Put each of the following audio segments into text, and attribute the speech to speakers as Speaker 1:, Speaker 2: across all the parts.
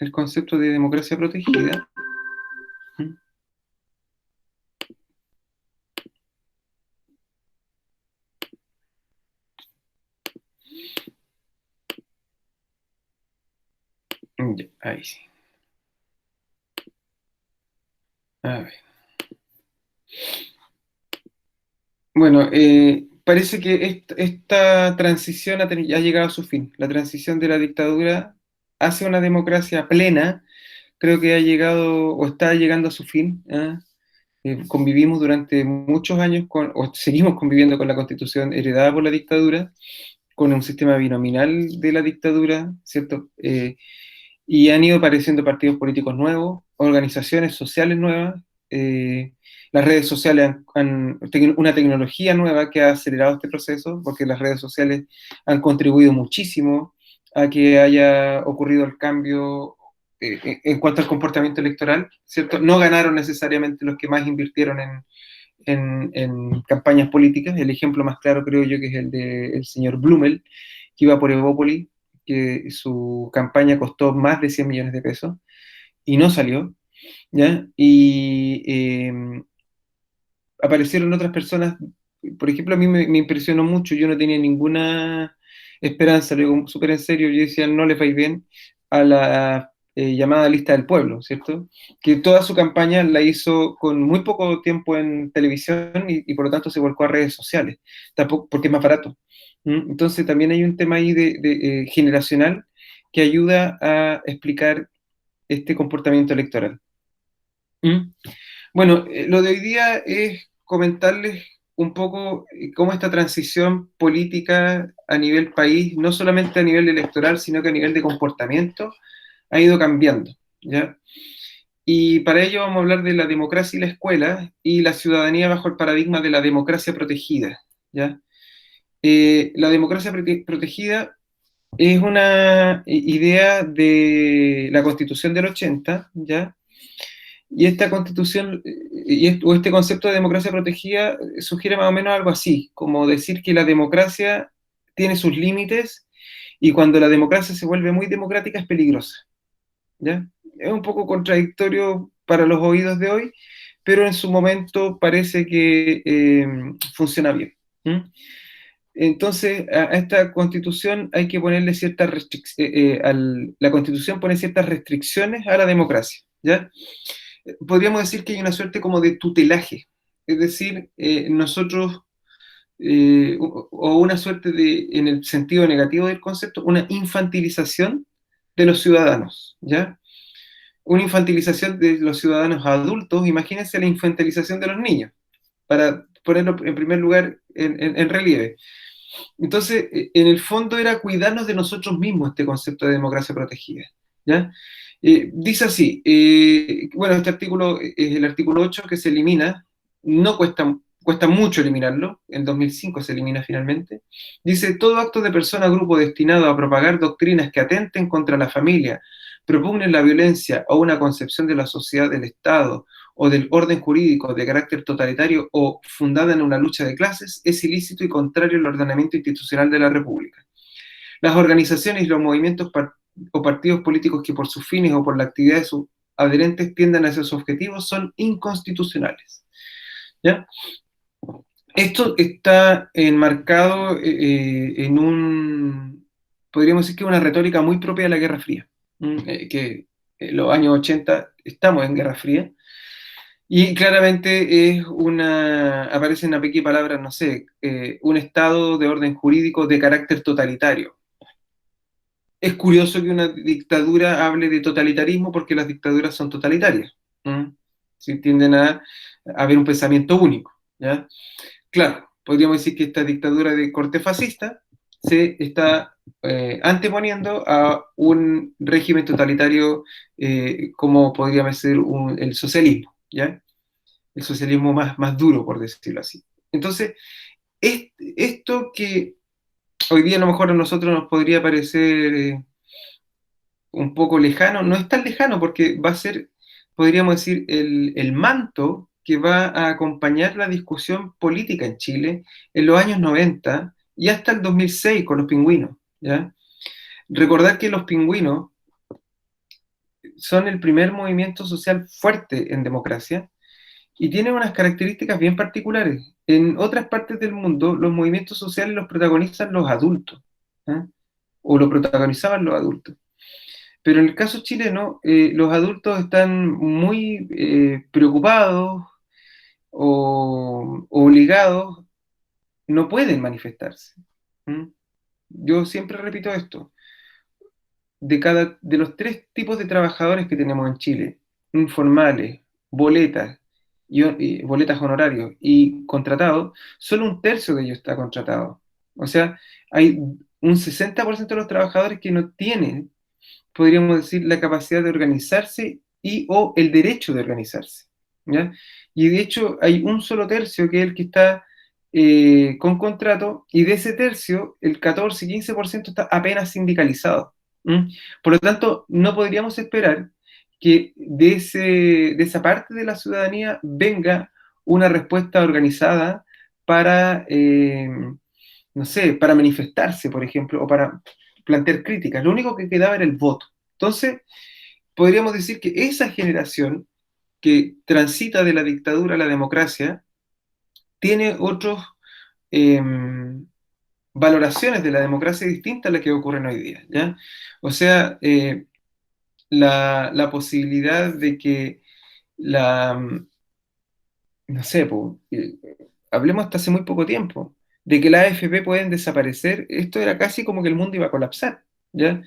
Speaker 1: el concepto de democracia protegida. Ya, ahí sí. A ver. Bueno, parece que esta transición ha llegado a su fin. La transición de la dictadura hacia una democracia plena, creo que ha llegado o está llegando a su fin. ¿Ah? Convivimos durante muchos años o seguimos conviviendo con la constitución heredada por la dictadura, con un sistema binominal de la dictadura, ¿cierto? Y han ido apareciendo partidos políticos nuevos, organizaciones sociales nuevas, eh, las redes sociales una tecnología nueva que ha acelerado este proceso, porque las redes sociales han contribuido muchísimo a que haya ocurrido el cambio en cuanto al comportamiento electoral, ¿cierto? No ganaron necesariamente los que más invirtieron en campañas políticas. El ejemplo más claro creo yo que es el del señor Blumel, que iba por Evópoli, que su campaña costó más de 100 millones de pesos y no salió, ¿ya? Y aparecieron otras personas, por ejemplo, a mí me impresionó mucho, yo no tenía ninguna esperanza, lo digo súper en serio, yo decía, no le va bien a la llamada lista del pueblo, ¿cierto? Que toda su campaña la hizo con muy poco tiempo en televisión y por lo tanto se volcó a redes sociales, tampoco, porque es más barato. Entonces también hay un tema ahí generacional que ayuda a explicar este comportamiento electoral. ¿Mm? Bueno, lo de hoy día es comentarles un poco cómo esta transición política a nivel país, no solamente a nivel electoral, sino que a nivel de comportamiento, ha ido cambiando, ¿ya? Y para ello vamos a hablar de la democracia y la escuela y la ciudadanía bajo el paradigma de la democracia protegida, ¿ya? La democracia protegida es una idea de la Constitución del 80, ¿ya? Y esta constitución o este concepto de democracia protegida sugiere más o menos algo así, como decir que la democracia tiene sus límites y cuando la democracia se vuelve muy democrática es peligrosa, ¿ya? Es un poco contradictorio para los oídos de hoy, pero en su momento parece que funciona bien. ¿Mm? Entonces, a esta constitución hay que ponerle ciertas restricciones, la constitución pone ciertas restricciones a la democracia, ¿ya? Podríamos decir que hay una suerte como de tutelaje, es decir, nosotros, o una suerte de, en el sentido negativo del concepto, una infantilización de los ciudadanos, ¿ya? Una infantilización de los ciudadanos adultos, imagínense la infantilización de los niños, para ponerlo en primer lugar en relieve. Entonces, en el fondo era cuidarnos de nosotros mismos este concepto de democracia protegida, ¿ya? Dice así, bueno, este artículo es el artículo 8 que se elimina, no cuesta mucho eliminarlo, en 2005 se elimina finalmente. Dice, todo acto de persona o grupo destinado a propagar doctrinas que atenten contra la familia, propugnen la violencia o una concepción de la sociedad del Estado o del orden jurídico de carácter totalitario o fundada en una lucha de clases, es ilícito y contrario al ordenamiento institucional de la República. Las organizaciones y los movimientos o partidos políticos que por sus fines o por la actividad de sus adherentes tiendan a esos objetivos son inconstitucionales. ¿Ya? Esto está enmarcado en podríamos decir que una retórica muy propia de la Guerra Fría, que en los años 80 estamos en Guerra Fría, y claramente aparece en una pequeña palabra, no sé, un estado de orden jurídico de carácter totalitario. Es curioso que una dictadura hable de totalitarismo porque las dictaduras son totalitarias. ¿Mm? Sí, tienden a haber un pensamiento único. ¿Ya? Claro, podríamos decir que esta dictadura de corte fascista se está anteponiendo a un régimen totalitario como podríamos decir el socialismo, ¿ya? El socialismo más duro, por decirlo así. Entonces, esto que hoy día a lo mejor a nosotros nos podría parecer un poco lejano, no es tan lejano porque va a ser, podríamos decir, el manto que va a acompañar la discusión política en Chile en los años 90 y hasta el 2006 con los pingüinos, ¿ya? Recordar que los pingüinos son el primer movimiento social fuerte en democracia y tienen unas características bien particulares. En otras partes del mundo, los movimientos sociales los protagonizan los adultos, ¿eh? O lo protagonizaban los adultos. Pero en el caso chileno, los adultos están muy preocupados o obligados, no pueden manifestarse. ¿Mm? Yo siempre repito esto, de los tres tipos de trabajadores que tenemos en Chile, informales, boletas, y boletas honorarios y contratados, solo un tercio de ellos está contratado. O sea, hay un 60% de los trabajadores que no tienen, podríamos decir, la capacidad de organizarse y o el derecho de organizarse. ¿Ya? Y de hecho hay un solo tercio que es el que está con contrato, y de ese tercio, el 14-15% está apenas sindicalizado. ¿Mm? Por lo tanto, no podríamos esperar que de esa parte de la ciudadanía venga una respuesta organizada para, no sé, para manifestarse, por ejemplo, o para plantear críticas. Lo único que quedaba era el voto. Entonces, podríamos decir que esa generación que transita de la dictadura a la democracia tiene otros eh, valoraciones de la democracia distintas a las que ocurren hoy día, ¿ya? O sea, la posibilidad de que la, no sé, hablemos hasta hace muy poco tiempo, de que la AFP pueden desaparecer, esto era casi como que el mundo iba a colapsar, ¿ya?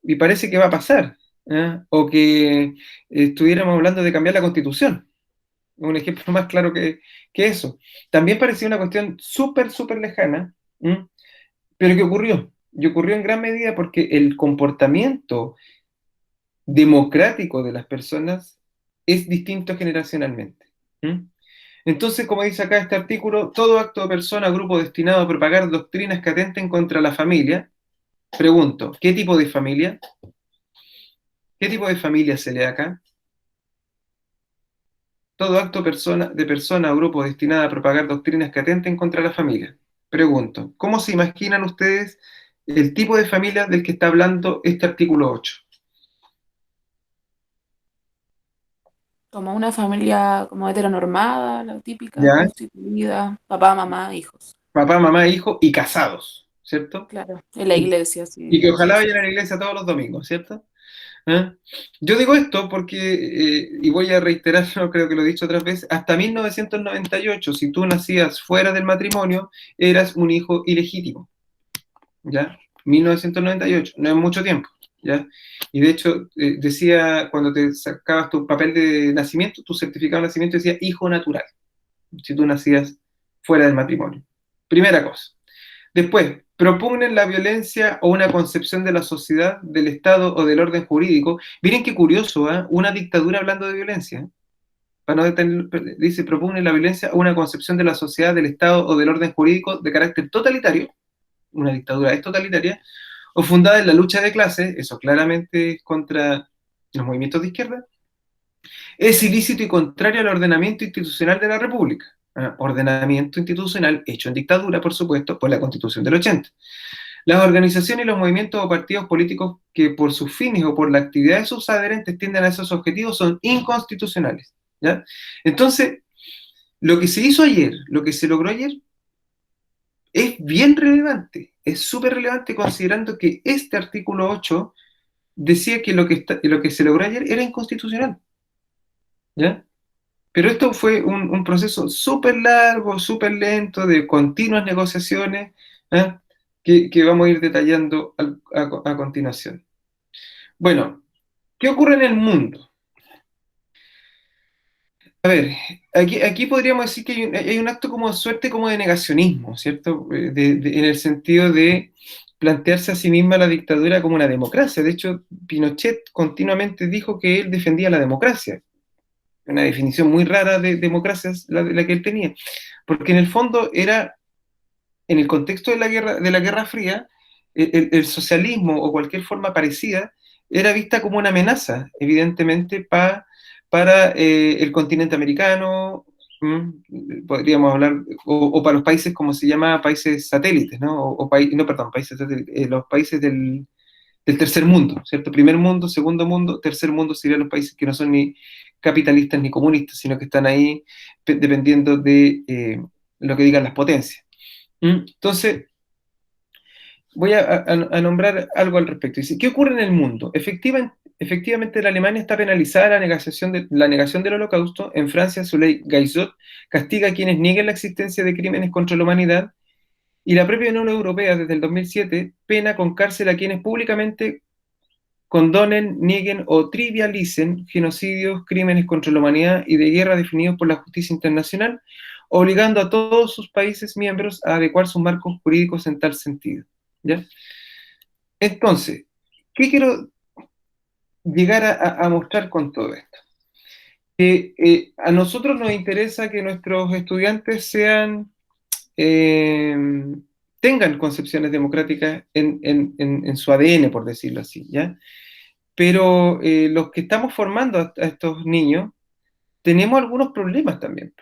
Speaker 1: Y parece que va a pasar, ¿ya? O que estuviéramos hablando de cambiar la constitución, un ejemplo más claro que eso. También parecía una cuestión súper, súper lejana, ¿m? Pero ¿qué ocurrió? Y ocurrió en gran medida porque el comportamiento democrático de las personas es distinto generacionalmente. ¿M? Entonces, como dice acá este artículo, todo acto de persona o grupo destinado a propagar doctrinas que atenten contra la familia, pregunto, ¿qué tipo de familia? ¿Qué tipo de familia se lee acá? Todo acto de persona o grupo destinado a propagar doctrinas que atenten contra la familia. Pregunto, ¿cómo se imaginan ustedes el tipo de familia del que está hablando este artículo 8?
Speaker 2: Como una familia como heteronormada, la típica,
Speaker 1: ¿Ya?
Speaker 2: constituida, papá, mamá, hijos.
Speaker 1: Papá, mamá, hijo y casados, ¿cierto?
Speaker 2: Claro, en la
Speaker 1: Y,
Speaker 2: iglesia,
Speaker 1: y
Speaker 2: sí,
Speaker 1: que
Speaker 2: sí,
Speaker 1: ojalá
Speaker 2: sí.
Speaker 1: vayan a la iglesia todos los domingos, ¿cierto? ¿Eh? Yo digo esto porque, y voy a reiterarlo, creo que lo he dicho otras veces, hasta 1998, si tú nacías fuera del matrimonio, eras un hijo ilegítimo. ¿Ya? 1998, no es mucho tiempo, ¿ya? Y de hecho, decía, cuando te sacabas tu papel de nacimiento, tu certificado de nacimiento decía hijo natural, si tú nacías fuera del matrimonio. Primera cosa. Después, propugnen la violencia o una concepción de la sociedad, del Estado o del orden jurídico. Miren qué curioso, ¿eh? Una dictadura hablando de violencia. ¿Eh? Para no detener, dice, propugnen la violencia o una concepción de la sociedad, del Estado o del orden jurídico de carácter totalitario. Una dictadura es totalitaria, o fundada en la lucha de clases, eso claramente es contra los movimientos de izquierda, es ilícito y contrario al ordenamiento institucional de la República. Ordenamiento institucional hecho en dictadura, por supuesto, por la Constitución del 80. Las organizaciones y los movimientos o partidos políticos que por sus fines o por la actividad de sus adherentes tienden a esos objetivos son inconstitucionales. ¿Ya? Entonces, lo que se hizo ayer, lo que se logró ayer, es bien relevante, es súper relevante considerando que este artículo 8 decía que lo que se logró ayer era inconstitucional, ¿ya? Pero esto fue un proceso súper largo, súper lento, de continuas negociaciones, ¿eh? Que vamos a ir detallando a continuación. Bueno, ¿qué ocurre en el mundo? A ver, aquí podríamos decir que hay un acto como de suerte, como de negacionismo, ¿cierto? En el sentido de plantearse a sí misma la dictadura como una democracia. De hecho, Pinochet continuamente dijo que él defendía la democracia. Una definición muy rara de democracia es la que él tenía. Porque en el fondo era, en el contexto de la Guerra Fría, el socialismo o cualquier forma parecida era vista como una amenaza, evidentemente, para el continente americano, podríamos hablar, o para los países como se llama, países satélites, ¿no? No, perdón, países satélites, los países del tercer mundo, ¿cierto? Primer mundo, segundo mundo, tercer mundo serían los países que no son ni capitalistas ni comunistas, sino que están ahí dependiendo de lo que digan las potencias. Entonces, voy a nombrar algo al respecto. Dice, ¿qué ocurre en el mundo? Efectivamente, en Alemania está penalizada la negación del Holocausto. En Francia, su ley Gaizot castiga a quienes nieguen la existencia de crímenes contra la humanidad. Y la propia Unión Europea, desde el 2007, pena con cárcel a quienes públicamente condonen, nieguen o trivialicen genocidios, crímenes contra la humanidad y de guerra definidos por la justicia internacional, obligando a todos sus países miembros a adecuar sus marcos jurídicos en tal sentido. ¿Ya? Entonces, ¿qué quiero llegar a mostrar con todo esto? Que a nosotros nos interesa que nuestros estudiantes eh, tengan concepciones democráticas en su ADN, por decirlo así, ¿ya? Pero los que estamos formando a estos niños tenemos algunos problemas también.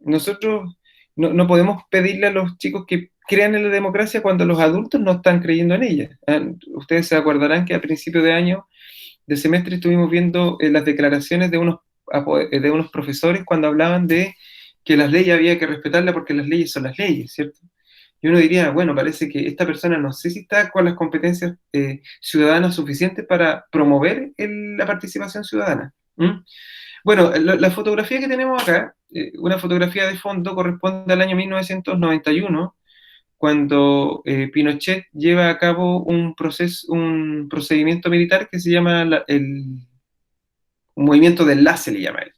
Speaker 1: Nosotros no podemos pedirle a los chicos que crean en la democracia cuando los adultos no están creyendo en ella. Ustedes se acordarán que a principio de año, de semestre, estuvimos viendo las declaraciones de unos profesores cuando hablaban de que las leyes había que respetarlas porque las leyes son las leyes, ¿cierto? Y uno diría, bueno, parece que esta persona no sé si está con las competencias ciudadanas suficientes para promover la participación ciudadana. Bueno, la fotografía que tenemos acá, una fotografía de fondo, corresponde al año 1991, cuando Pinochet lleva a cabo un procedimiento militar que se llama el movimiento de enlace, le llama él.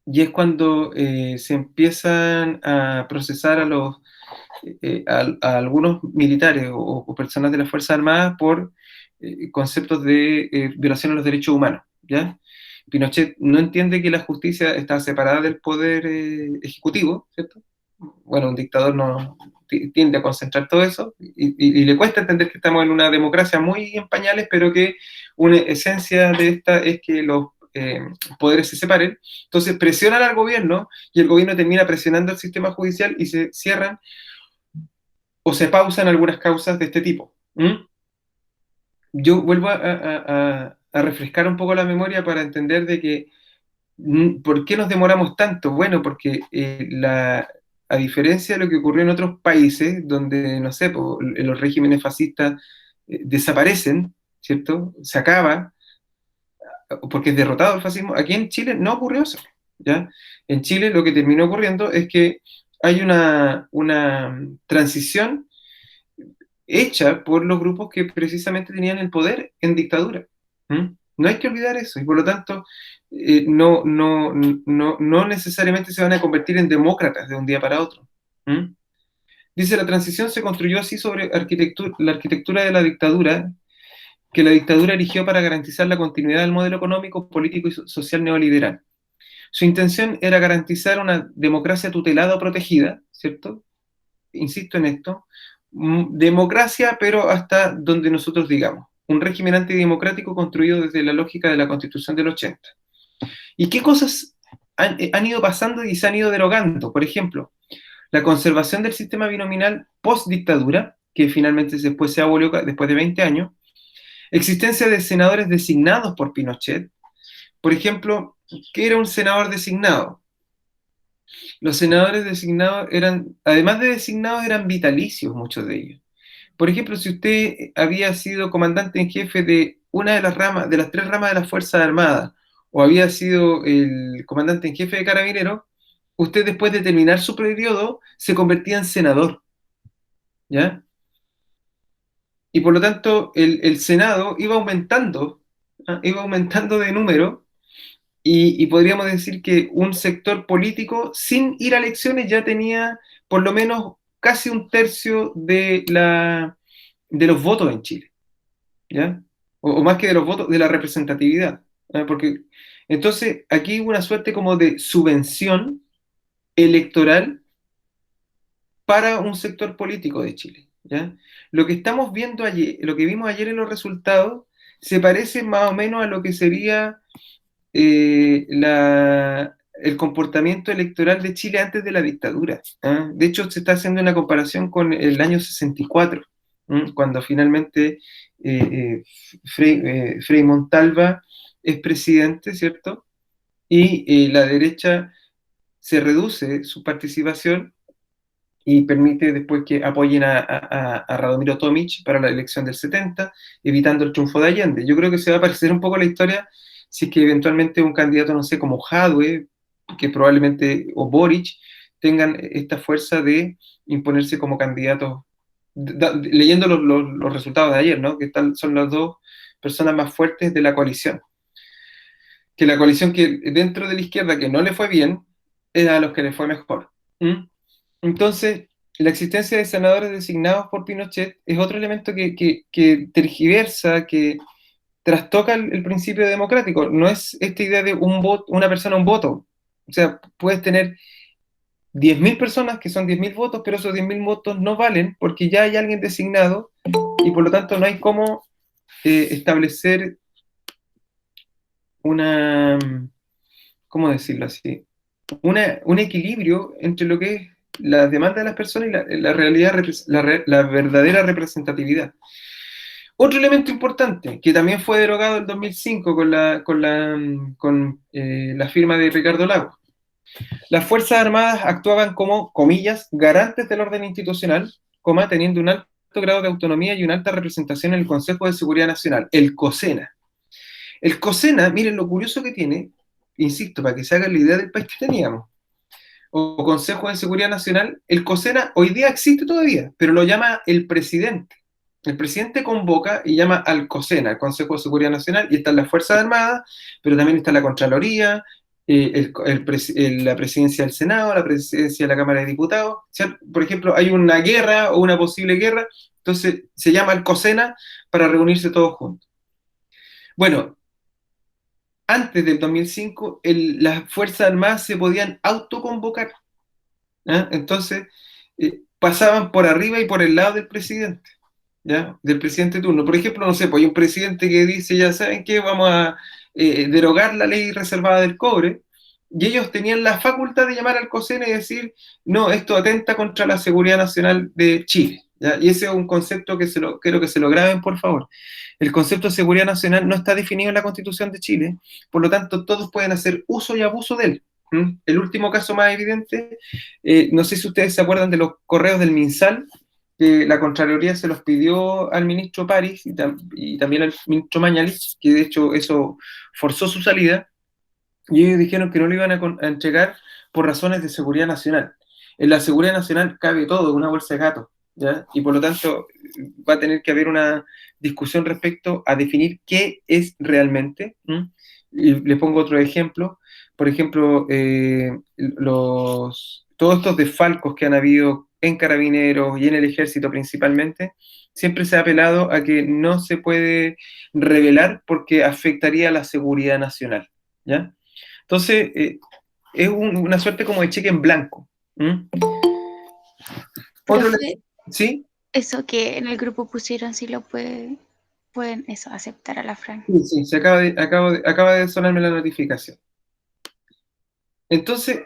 Speaker 1: Y es cuando se empiezan a procesar a algunos militares o personas de las Fuerzas Armadas por conceptos de violación a los derechos humanos, ¿ya? Pinochet no entiende que la justicia está separada del poder ejecutivo, ¿cierto? Bueno, un dictador no tiende a concentrar todo eso y le cuesta entender que estamos en una democracia muy en pañales, pero que una esencia de esta es que los poderes se separen. Entonces presionan al gobierno y el gobierno termina presionando al sistema judicial y se cierran o se pausan algunas causas de este tipo. Yo vuelvo a refrescar un poco la memoria para entender de que ¿por qué nos demoramos tanto? Bueno, porque a diferencia de lo que ocurrió en otros países, donde, no sé, los regímenes fascistas desaparecen, ¿cierto? Se acaba, porque es derrotado el fascismo. Aquí en Chile no ocurrió eso, ¿ya? En Chile lo que terminó ocurriendo es que hay una transición hecha por los grupos que precisamente tenían el poder en dictadura. No hay que olvidar eso, y por lo tanto no necesariamente se van a convertir en demócratas de un día para otro. Dice, la transición se construyó así sobre la arquitectura de la dictadura, que la dictadura erigió para garantizar la continuidad del modelo económico, político y social neoliberal. Su intención era garantizar una democracia tutelada o protegida, ¿cierto? Insisto en esto, democracia, pero hasta donde nosotros digamos, un régimen antidemocrático construido desde la lógica de la Constitución del 80. ¿Y qué cosas han ido pasando y se han ido derogando? Por ejemplo, la conservación del sistema binominal post-dictadura, que finalmente después se abolió después de 20 años, existencia de senadores designados por Pinochet. Por ejemplo, ¿qué era un senador designado? Los senadores designados eran, además de designados, eran vitalicios muchos de ellos. Por ejemplo, si usted había sido comandante en jefe de una de las ramas, de las tres ramas de las Fuerzas Armadas, o había sido el comandante en jefe de Carabineros, usted después de terminar su periodo se convertía en senador, ¿ya? Y por lo tanto el Senado iba aumentando de número, y podríamos decir que un sector político, sin ir a elecciones, ya tenía por lo menos casi un tercio de los votos en Chile, ¿ya? O más que de los votos, de la representatividad. ¿Ya? Porque entonces aquí hubo una suerte como de subvención electoral para un sector político de Chile, ¿ya? Lo que estamos viendo ayer, lo que vimos ayer en los resultados, se parece más o menos a lo que sería el comportamiento electoral de Chile antes de la dictadura. ¿Ah? De hecho, se está haciendo una comparación con el año 64. cuando finalmente Frei Montalva es presidente, ¿cierto? Y la derecha se reduce su participación y permite después que apoyen a Radomiro Tomic para la elección del 70, evitando el triunfo de Allende. Yo creo que se va a parecer un poco la historia si es que eventualmente un candidato, no sé, como Jadwe, que probablemente, o Boric, tengan esta fuerza de imponerse como candidatos, leyendo los resultados de ayer, ¿no? Que son las dos personas más fuertes de la coalición. Que la coalición que dentro de la izquierda que no le fue bien, era a los que le fue mejor. ¿Mm? Entonces, la existencia de senadores designados por Pinochet es otro elemento que tergiversa, que trastoca el principio democrático. No es esta idea de un voto, una persona, un voto. O sea, puedes tener 10.000 personas que son 10.000 votos, pero esos 10.000 votos no valen porque ya hay alguien designado y por lo tanto no hay cómo establecer una, ¿cómo decirlo así? Un equilibrio entre lo que es la demanda de las personas y la realidad, la verdadera representatividad. Otro elemento importante, que también fue derogado en 2005 con la firma de Ricardo Lagos. Las Fuerzas Armadas actuaban como, comillas, garantes del orden institucional, teniendo un alto grado de autonomía y una alta representación en el Consejo de Seguridad Nacional, el COSENA. El COSENA, miren lo curioso que tiene, insisto, para que se hagan la idea del país que teníamos, o Consejo de Seguridad Nacional, el COSENA hoy día existe todavía, pero lo llama el presidente. El presidente convoca y llama al COSENA, el Consejo de Seguridad Nacional, y están las Fuerzas Armadas, pero también está la Contraloría, la presidencia del Senado, la presidencia de la Cámara de Diputados. Por ejemplo, hay una guerra o una posible guerra, entonces se llama el COSENA para reunirse todos juntos. Bueno, antes del 2005, las Fuerzas Armadas se podían autoconvocar. ¿Ya? Entonces, pasaban por arriba y por el lado del presidente, ¿ya? Del presidente de turno. Por ejemplo, no sé, pues hay un presidente que dice, ya saben qué, vamos a derogar la ley reservada del cobre, y ellos tenían la facultad de llamar al COSENA y decir, no, esto atenta contra la seguridad nacional de Chile. ¿Ya? Y ese es un concepto que quiero que se lo graben, por favor. El concepto de seguridad nacional no está definido en la Constitución de Chile, por lo tanto, todos pueden hacer uso y abuso de él. El último caso más evidente, no sé si ustedes se acuerdan de los correos del MinSal, que la Contraloría se los pidió al ministro París y también al ministro Mañalich, que de hecho eso forzó su salida, y ellos dijeron que no lo iban a entregar por razones de seguridad nacional. En la seguridad nacional cabe todo, una bolsa de gato, ¿ya? Y por lo tanto va a tener que haber una discusión respecto a definir qué es realmente. Y les pongo otro ejemplo. Por ejemplo, todos estos desfalcos que han habido en carabineros y en el ejército principalmente, siempre se ha apelado a que no se puede revelar porque afectaría a la seguridad nacional, ¿ya? Entonces, es una suerte como de cheque en blanco. Otro,
Speaker 3: Profe,
Speaker 1: ¿sí?
Speaker 3: eso que en el grupo pusieron, si lo pueden eso, aceptar a la Fran.
Speaker 1: Sí, sí, acaba de sonarme la notificación. Entonces,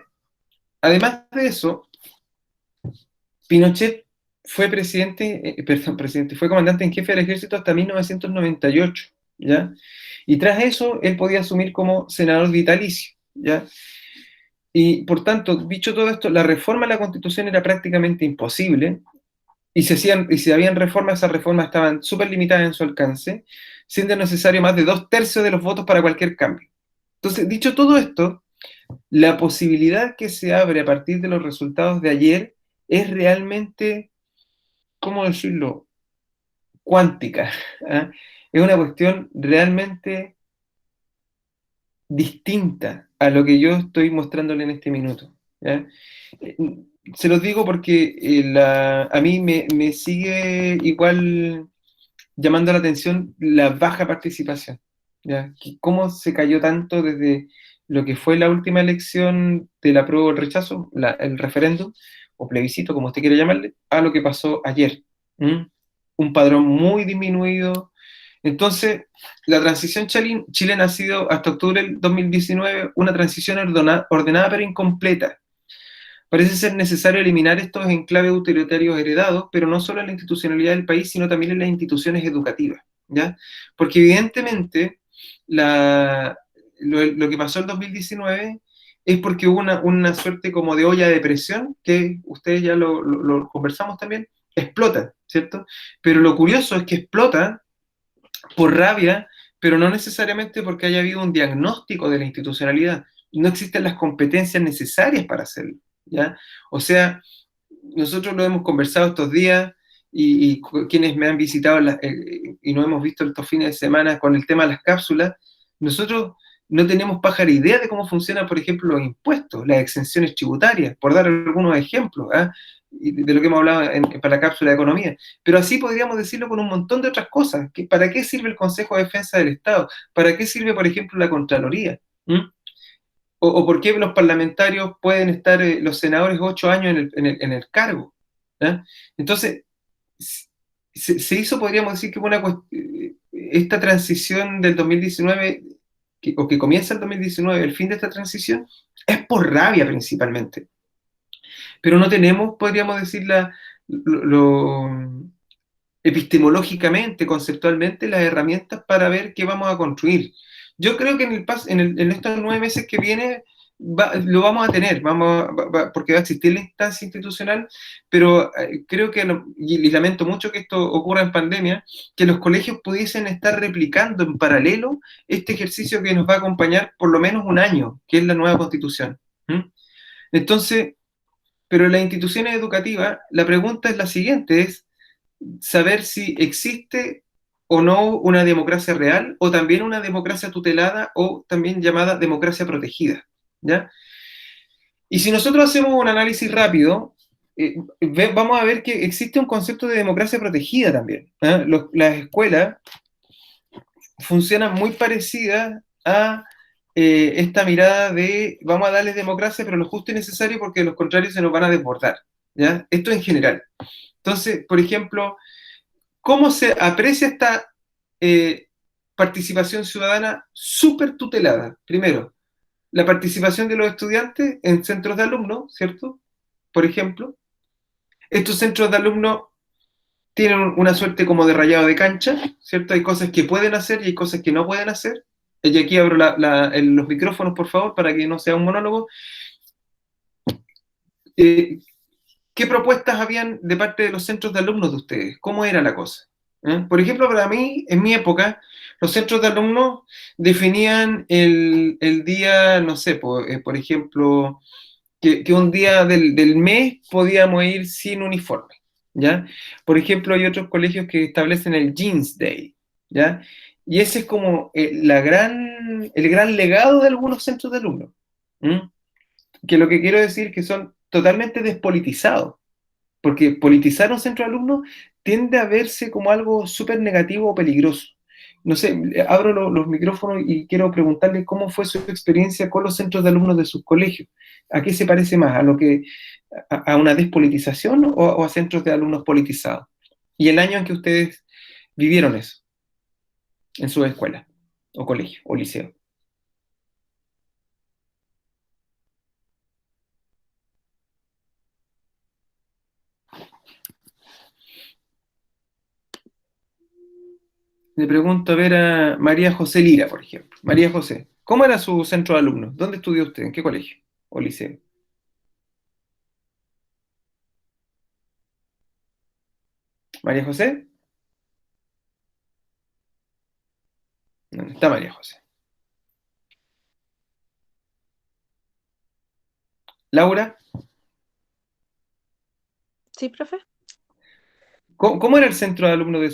Speaker 1: además de eso, Pinochet fue fue comandante en jefe del ejército hasta 1998, ¿ya? Y tras eso, él podía asumir como senador vitalicio, ¿ya? Y por tanto, dicho todo esto, la reforma a la Constitución era prácticamente imposible, y si habían reformas, esas reformas estaban súper limitadas en su alcance, siendo necesario más de 2/3 de los votos para cualquier cambio. Entonces, dicho todo esto, la posibilidad que se abre a partir de los resultados de ayer es realmente, ¿cómo decirlo?, cuántica. ¿Ah? Es una cuestión realmente distinta a lo que yo estoy mostrándole en este minuto. ¿Ya? Eh, Se los digo porque a mí me sigue igual llamando la atención la baja participación. ¿Ya? ¿Cómo se cayó tanto desde lo que fue la última elección del apruebo o el rechazo, el referéndum, o plebiscito, como usted quiere llamarle, a lo que pasó ayer? ¿Mm? Un padrón muy disminuido. Entonces, la transición chilena ha sido, hasta octubre del 2019, una transición ordenada pero incompleta. Parece ser necesario eliminar estos enclaves autoritarios heredados, pero no solo en la institucionalidad del país, sino también en las instituciones educativas, ¿ya? Porque evidentemente lo que pasó en 2019 es porque hubo una suerte como de olla de presión, que ustedes ya lo conversamos también, explota, ¿cierto? Pero lo curioso es que explota por rabia, pero no necesariamente porque haya habido un diagnóstico de la institucionalidad. No existen las competencias necesarias para hacerlo, ¿ya? O sea, nosotros lo hemos conversado estos días y quienes me han visitado y nos hemos visto estos fines de semana con el tema de las cápsulas, nosotros no tenemos pájara idea de cómo funcionan, por ejemplo, los impuestos, las exenciones tributarias, por dar algunos ejemplos, ¿eh? De lo que hemos hablado para la cápsula de economía. Pero así podríamos decirlo con un montón de otras cosas. ¿Para qué sirve el Consejo de Defensa del Estado? ¿Para qué sirve, por ejemplo, la Contraloría? ¿Mm? O por qué los parlamentarios pueden estar, los senadores, 8 años en el cargo. ¿Eh? Entonces, se hizo, podríamos decir, que esta transición del 2019, o que comienza el 2019, el fin de esta transición, es por rabia principalmente. Pero no tenemos, podríamos decir, epistemológicamente, conceptualmente, las herramientas para ver qué vamos a construir. Yo creo que en estos 9 meses que viene lo vamos a tener, porque va a existir la instancia institucional, pero creo que, y lamento mucho que esto ocurra en pandemia, que los colegios pudiesen estar replicando en paralelo este ejercicio que nos va a acompañar por lo menos un año, que es la nueva constitución. ¿Mm? Entonces, pero en las instituciones educativas, la pregunta es la siguiente, es saber si existe o no una democracia real, o también una democracia tutelada, o también llamada democracia protegida, ¿ya? Y si nosotros hacemos un análisis rápido, vamos a ver que existe un concepto de democracia protegida también, ¿eh? Las escuelas funcionan muy parecidas a esta mirada de vamos a darles democracia, pero lo justo y necesario, porque de lo contrario se nos van a desbordar, ¿ya? Esto en general. Entonces, por ejemplo, ¿cómo se aprecia esta eh, participación ciudadana súper tutelada? Primero, la participación de los estudiantes en centros de alumnos, ¿cierto? Por ejemplo, estos centros de alumnos tienen una suerte como de rayado de cancha, ¿cierto? Hay cosas que pueden hacer y hay cosas que no pueden hacer. Y aquí abro los micrófonos, por favor, para que no sea un monólogo. ¿Qué propuestas habían de parte de los centros de alumnos de ustedes? ¿Cómo era la cosa? Por ejemplo, para mí, en mi época, los centros de alumnos definían el día, no sé, por ejemplo, que un día del mes podíamos ir sin uniforme, ¿ya? Por ejemplo, hay otros colegios que establecen el Jeans Day, ¿ya? Y ese es como el gran legado de algunos centros de alumnos, ¿m? Que lo que quiero decir es que son totalmente despolitizados, porque politizar un centro de alumnos tiende a verse como algo súper negativo o peligroso. No sé, abro los micrófonos y quiero preguntarle cómo fue su experiencia con los centros de alumnos de sus colegios. ¿A qué se parece más? ¿A una despolitización o a centros de alumnos politizados? Y el año en que ustedes vivieron eso, en su escuela, o colegio, o liceo. Le pregunto a ver a María José Lira, por ejemplo. María José, ¿cómo era su centro de alumnos? ¿Dónde estudió usted? ¿En qué colegio o liceo? ¿María José? ¿Dónde está María José? ¿Laura?
Speaker 2: Sí, profe.
Speaker 1: ¿Cómo era el centro de alumnos de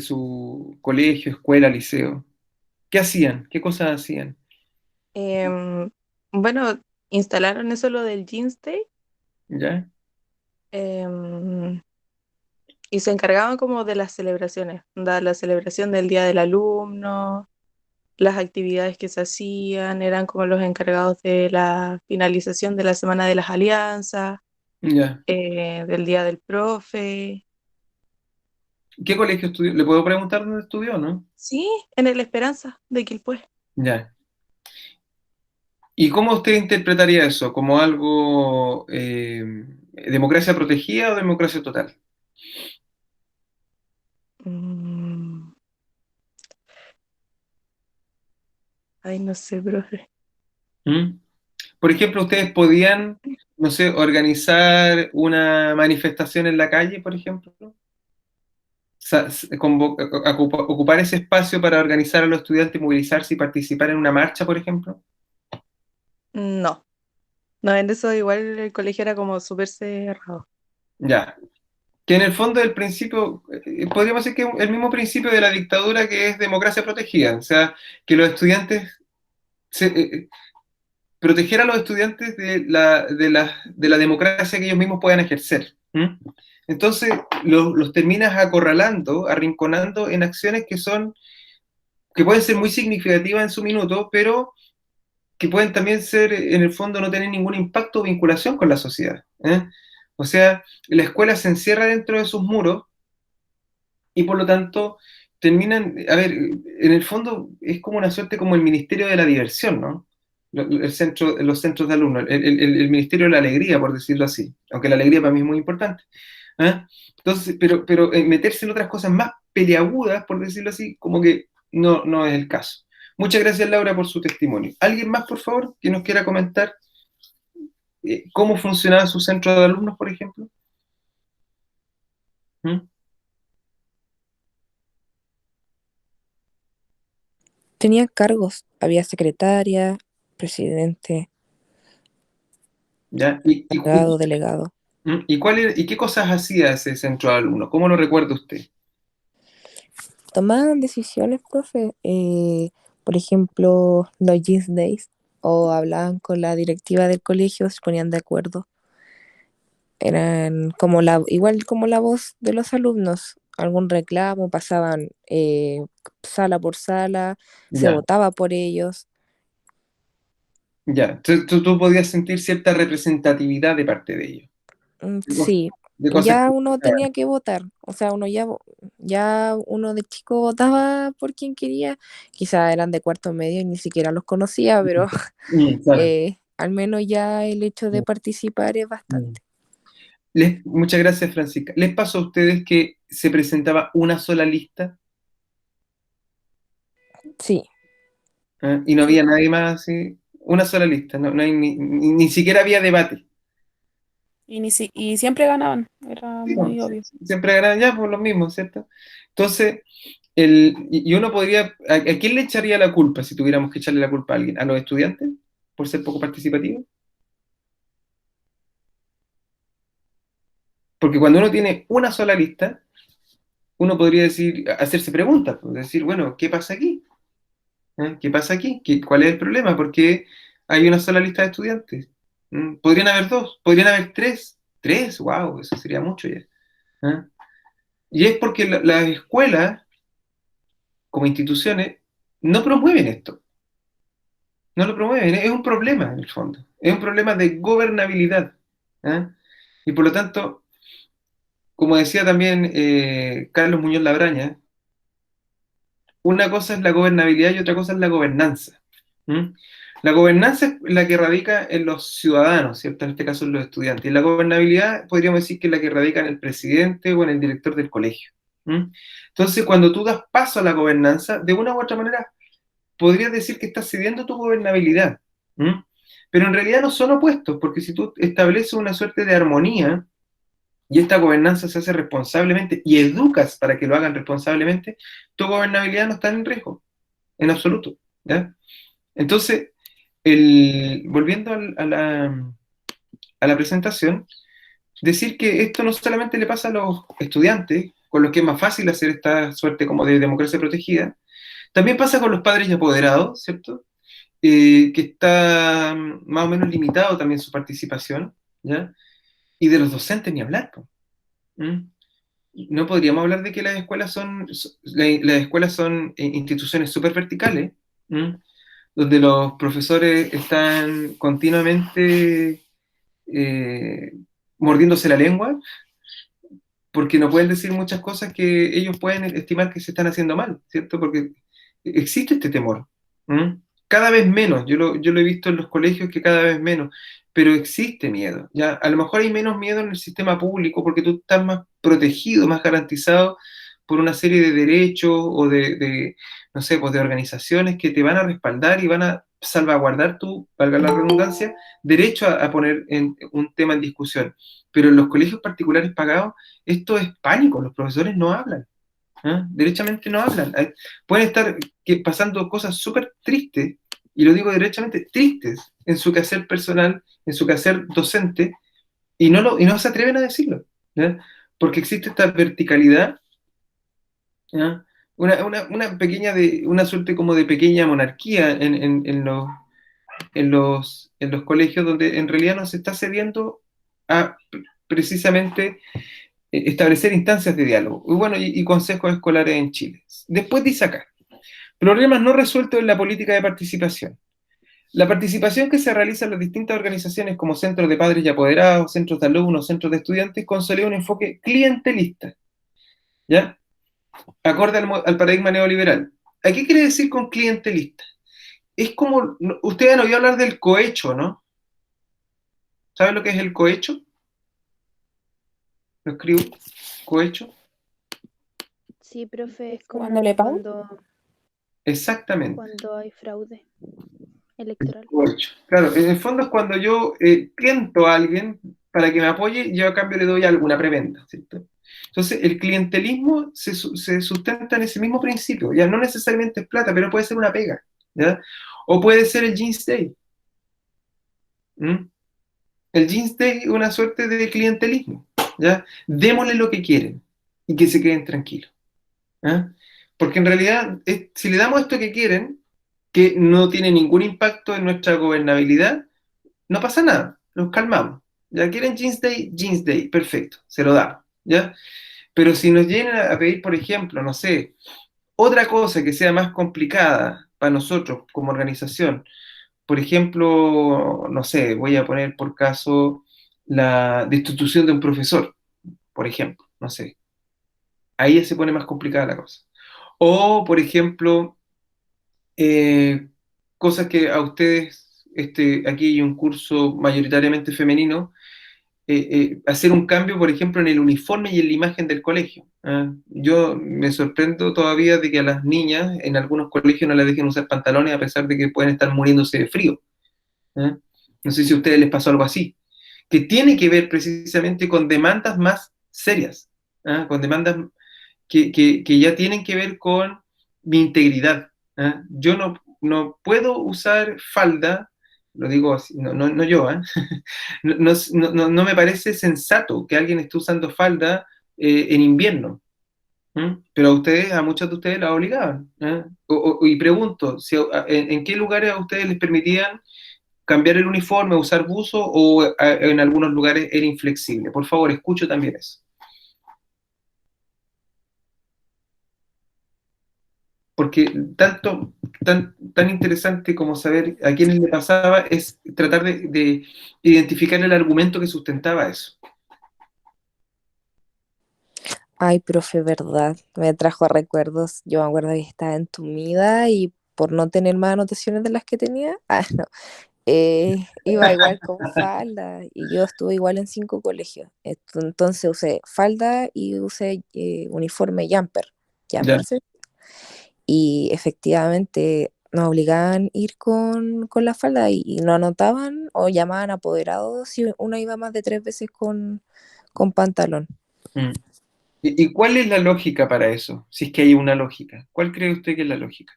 Speaker 1: su colegio, escuela, liceo? ¿Qué hacían? ¿Qué cosas hacían?
Speaker 4: Em, bueno, instalaron eso lo del Jeans Day,
Speaker 1: ¿Ya?
Speaker 4: em, y se encargaban como de las celebraciones, la celebración del Día del Alumno, las actividades que se hacían, eran como los encargados de la finalización de la Semana de las Alianzas,
Speaker 1: ¿Ya?
Speaker 4: del Día del Profe.
Speaker 1: ¿Qué colegio estudió? ¿Le puedo preguntar dónde estudió, no?
Speaker 4: Sí, en el Esperanza de Quilpué.
Speaker 1: Ya. ¿Y cómo usted interpretaría eso? ¿Como algo democracia protegida o democracia total?
Speaker 4: Mm, Ay, no sé, profe.
Speaker 1: ¿Mm? Por ejemplo, ustedes podían, no sé, organizar una manifestación en la calle, por ejemplo, ocupar ese espacio para organizar a los estudiantes, movilizarse y participar en una marcha, por ejemplo.
Speaker 4: No, no, en eso igual el colegio era como súper cerrado.
Speaker 1: Ya. Que en el fondo el principio, podríamos decir que es el mismo principio de la dictadura que es democracia protegida, o sea, que los estudiantes, proteger a los estudiantes de la democracia que ellos mismos puedan ejercer. ¿Mm? Entonces, los terminas acorralando, arrinconando en acciones que pueden ser muy significativas en su minuto, pero que pueden también ser, en el fondo, no tener ningún impacto o vinculación con la sociedad. O sea, la escuela se encierra dentro de sus muros y por lo tanto terminan, a ver, en el fondo es como una suerte como el Ministerio de la Diversión, ¿no? Los centros de alumnos, el Ministerio de la Alegría, por decirlo así, aunque la alegría para mí es muy importante. ¿Ah? Entonces, pero meterse en otras cosas más peleagudas, por decirlo así, como que no es el caso. Muchas gracias, Laura, por su testimonio. ¿Alguien más, por favor, que nos quiera comentar cómo funcionaba su centro de alumnos, por ejemplo? ¿Mm?
Speaker 5: Tenía cargos, había secretaria, presidente,
Speaker 1: ¿Ya?
Speaker 5: delegado.
Speaker 1: ¿Y qué cosas hacía ese centro de alumnos? ¿Cómo lo recuerda usted?
Speaker 5: Tomaban decisiones, profe, por ejemplo, los Jeans Days, o hablaban con la directiva del colegio, se ponían de acuerdo. Eran como igual como la voz de los alumnos, algún reclamo, pasaban sala por sala, se
Speaker 1: Ya,
Speaker 5: votaba por ellos.
Speaker 1: ya. Tú podías sentir cierta representatividad de parte de ellos, de cosas,
Speaker 5: Sí,
Speaker 1: de cosas
Speaker 5: ya
Speaker 1: que...
Speaker 5: uno tenía que votar, o sea, ya uno de chico votaba por quien quería, quizá eran de cuarto medio y ni siquiera los conocía, pero
Speaker 1: Claro.
Speaker 5: al menos ya el hecho de participar es
Speaker 1: Mm.
Speaker 5: bastante.
Speaker 1: Muchas gracias, Francisca. ¿Les pasó a ustedes que se presentaba una sola lista
Speaker 5: Sí,
Speaker 1: y no
Speaker 5: sí,
Speaker 1: había nadie más así? Una sola lista, no hay ni siquiera había debate.
Speaker 2: Y siempre ganaban, era
Speaker 1: Sí,
Speaker 2: muy obvio.
Speaker 1: siempre eran ya por lo mismo, ¿cierto? Entonces, y uno podría, ¿a quién le echaría la culpa si tuviéramos que echarle la culpa a alguien? ¿A los estudiantes por ser poco participativos? Porque cuando uno tiene una sola lista, uno podría decir, hacerse preguntas, pues, decir, bueno, ¿qué pasa aquí? ¿Qué pasa aquí? ¿Cuál es el problema? ¿Por qué hay una sola lista de estudiantes? Podrían haber dos, podrían haber tres. Tres, wow, eso sería mucho ya. ¿Ah? Y es porque las escuelas, como instituciones, no promueven esto. No lo promueven, es un problema en el fondo. Es un problema de gobernabilidad. ¿Ah? Y por lo tanto, como decía también Carlos Muñoz Labraña, una cosa es la gobernabilidad y otra cosa es la gobernanza. ¿Mm? La gobernanza es la que radica en los ciudadanos, ¿cierto? En este caso en los estudiantes. Y la gobernabilidad podríamos decir que es la que radica en el presidente o en el director del colegio. ¿Mm? Entonces, cuando tú das paso a la gobernanza, de una u otra manera, podrías decir que estás cediendo tu gobernabilidad. ¿Mm? Pero en realidad no son opuestos, porque si tú estableces una suerte de armonía y esta gobernanza se hace responsablemente y educas para que lo hagan responsablemente, tu gobernabilidad no está en riesgo, en absoluto. ¿Ya? Entonces, volviendo a la presentación, decir que esto no solamente le pasa a los estudiantes, con los que es más fácil hacer esta suerte como de democracia protegida, también pasa con los padres y apoderados, ¿cierto? Que está más o menos limitado también su participación, ¿ya? Y de los docentes ni hablar, po. ¿Mm? No podríamos hablar de que las escuelas son instituciones súper verticales, donde los profesores están continuamente eh, mordiéndose la lengua, porque no pueden decir muchas cosas que ellos pueden estimar que se están haciendo mal, ¿cierto? Porque existe este temor. ¿Mm? cada vez menos, yo lo he visto en los colegios que cada vez menos, pero existe miedo, ¿ya? A lo mejor hay menos miedo en el sistema público porque tú estás más protegido, más garantizado por una serie de derechos o no sé, pues de organizaciones que te van a respaldar y van a salvaguardar tu, valga la redundancia, derecho a poner un tema en discusión. Pero en los colegios particulares pagados, esto es pánico, los profesores no hablan. ¿Ah? Derechamente no hablan. Pueden estar pasando cosas súper tristes, y lo digo derechamente, tristes, en su quehacer personal, en su quehacer docente, y no se atreven a decirlo, ¿ya? Porque existe esta verticalidad, ¿ya? Una suerte como de pequeña monarquía en los colegios, donde en realidad no se está cediendo a precisamente establecer instancias de diálogo y bueno, y consejos escolares en Chile. Después dice acá, problemas no resueltos en la política de participación. La participación que se realiza en las distintas organizaciones como centros de padres y apoderados, centros de alumnos, centros de estudiantes, consolida un enfoque clientelista, ¿ya? Acorde al paradigma neoliberal. ¿A qué quiere decir con clientelista? Es como, ustedes han oído hablar del cohecho, ¿no? ¿Saben lo que es el cohecho? Lo escribo, cohecho.
Speaker 6: Sí, profe, es como
Speaker 2: ¿Cuándo le pagan?
Speaker 1: Exactamente.
Speaker 6: cuando hay fraude electoral.
Speaker 1: Cohecho. Claro, en el fondo es cuando yo cliento a alguien para que me apoye y yo a cambio le doy alguna preventa, ¿cierto? Entonces, el clientelismo se sustenta en ese mismo principio, ya no necesariamente es plata, pero puede ser una pega, ¿ya? O puede ser el Jeans Day. ¿Mm? El Jeans Day es una suerte de clientelismo, ¿ya? Démosle lo que quieren y que se queden tranquilos, ¿ya? Porque en realidad, si le damos esto que quieren, que no tiene ningún impacto en nuestra gobernabilidad, no pasa nada, nos calmamos. ¿Ya quieren Jeans Day, perfecto, se lo damos, ¿ya? Pero si nos llegan a pedir, por ejemplo, no sé, otra cosa que sea más complicada para nosotros como organización, por ejemplo, no sé, voy a poner por caso la destitución de un profesor, por ejemplo, no sé, ahí ya se pone más complicada la cosa. O, por ejemplo, eh, cosas que a ustedes, aquí hay un curso mayoritariamente femenino, hacer un cambio, por ejemplo, en el uniforme y en la imagen del colegio. ¿Ah? Yo me sorprendo todavía de que a las niñas en algunos colegios no les dejen usar pantalones a pesar de que pueden estar muriéndose de frío. ¿Ah? No sé si a ustedes les pasó algo así, que tiene que ver precisamente con demandas más serias, ¿ah? Con demandas que ya tienen que ver con mi integridad. ¿Ah? Yo no puedo usar falda, lo digo así, no yo, ¿eh? No me parece sensato que alguien esté usando falda en invierno. ¿Mm? Pero a muchos de ustedes la obligaban. ¿Eh? Y pregunto, ¿en qué lugares a ustedes les permitían cambiar el uniforme, usar buzo o en algunos lugares era inflexible? Por favor, escucho también eso. Porque tan interesante como saber a quiénes le pasaba es tratar de identificar el argumento que sustentaba eso.
Speaker 5: Ay, profe, verdad, me trajo recuerdos. Yo me acuerdo que estaba entumida y por no tener más anotaciones de las que tenía, no, iba igual con falda y yo estuve igual en 5 colegios. Entonces usé falda y usé uniforme
Speaker 1: Ya.
Speaker 5: ¿sí? Y efectivamente nos obligaban a ir con la falda y no anotaban o llamaban apoderados si uno iba más de 3 veces con pantalón.
Speaker 1: Mm. ¿Y cuál es la lógica para eso? Si es que hay una lógica. ¿Cuál cree usted que es la lógica?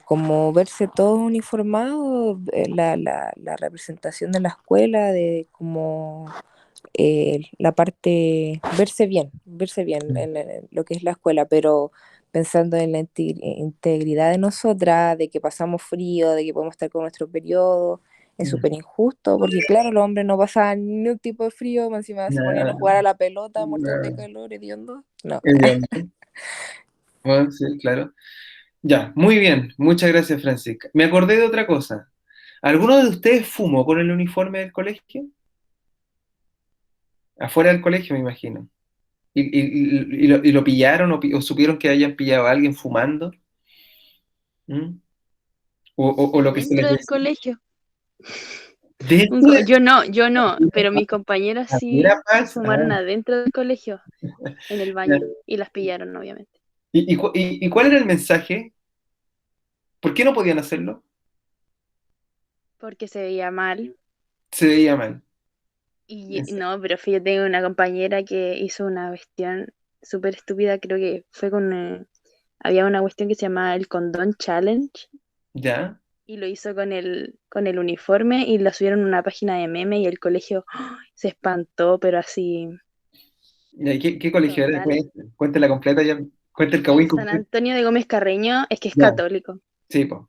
Speaker 5: Como verse todo uniformado, la representación de la escuela, de como la parte, verse bien en lo que es la escuela, pero pensando en la integridad de nosotras, de que pasamos frío, de que podemos estar con nuestro periodo, es súper injusto, porque claro, los hombres no pasaban ningún tipo de frío, más encima se ponían a
Speaker 1: No,
Speaker 5: jugar a la pelota, muertos de
Speaker 1: no,
Speaker 5: calor, hediondos. No.
Speaker 1: entiendo. Bueno, sí, claro. Ya, muy bien. Muchas gracias, Francisca. Me acordé de otra cosa. ¿Alguno de ustedes fumó con el uniforme del colegio? Afuera del colegio, me imagino. ¿Y lo pillaron o supieron que hayan pillado a alguien fumando? ¿Mm? O lo que se les
Speaker 6: Dentro del
Speaker 1: decía.
Speaker 6: colegio.
Speaker 1: Dentro de
Speaker 6: Yo no, pero mis compañeras
Speaker 1: la
Speaker 6: sí
Speaker 1: primera paz.
Speaker 6: fumaron adentro del colegio, en el baño,
Speaker 1: Ya.
Speaker 6: y las pillaron, obviamente.
Speaker 1: ¿Y cuál era el mensaje? ¿Por qué no podían hacerlo?
Speaker 6: Porque se veía mal.
Speaker 1: Se veía mal.
Speaker 6: Y no, pero yo tengo una compañera que hizo una cuestión súper estúpida, creo que fue había una cuestión que se llamaba el Condón Challenge,
Speaker 1: ¿Ya?
Speaker 6: y lo hizo con el uniforme y la subieron a una página de meme y el colegio se espantó, pero así,
Speaker 1: ¿Y qué colegio era?
Speaker 6: total.
Speaker 1: Cuéntela completa ya. Cuenta el
Speaker 6: El
Speaker 1: cagüín
Speaker 6: San
Speaker 1: completo.
Speaker 6: Antonio de Gómez Carreño es que es
Speaker 1: Ya.
Speaker 6: católico.
Speaker 1: Sí, pues.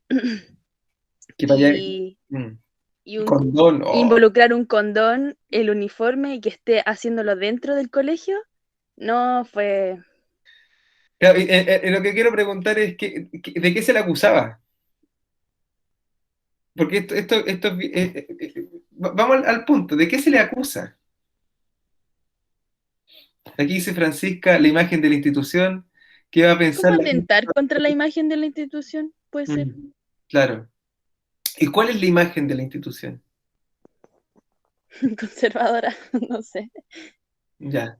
Speaker 1: Que para allá.
Speaker 6: Y,
Speaker 1: Mm.
Speaker 6: y
Speaker 1: Condón. Oh.
Speaker 6: involucrar un condón, el uniforme y que esté haciéndolo dentro del colegio, no fue
Speaker 1: Claro, lo que quiero preguntar es ¿de qué se le acusaba? Porque vamos al punto, ¿de qué se le acusa? Aquí dice Francisca, la imagen de la institución, ¿qué va a pensar
Speaker 6: como
Speaker 1: la gente?
Speaker 6: atentar contra la imagen de la institución, puede ser.
Speaker 1: Claro. ¿Y cuál es la imagen de la institución?
Speaker 6: Conservadora, no sé.
Speaker 1: Ya.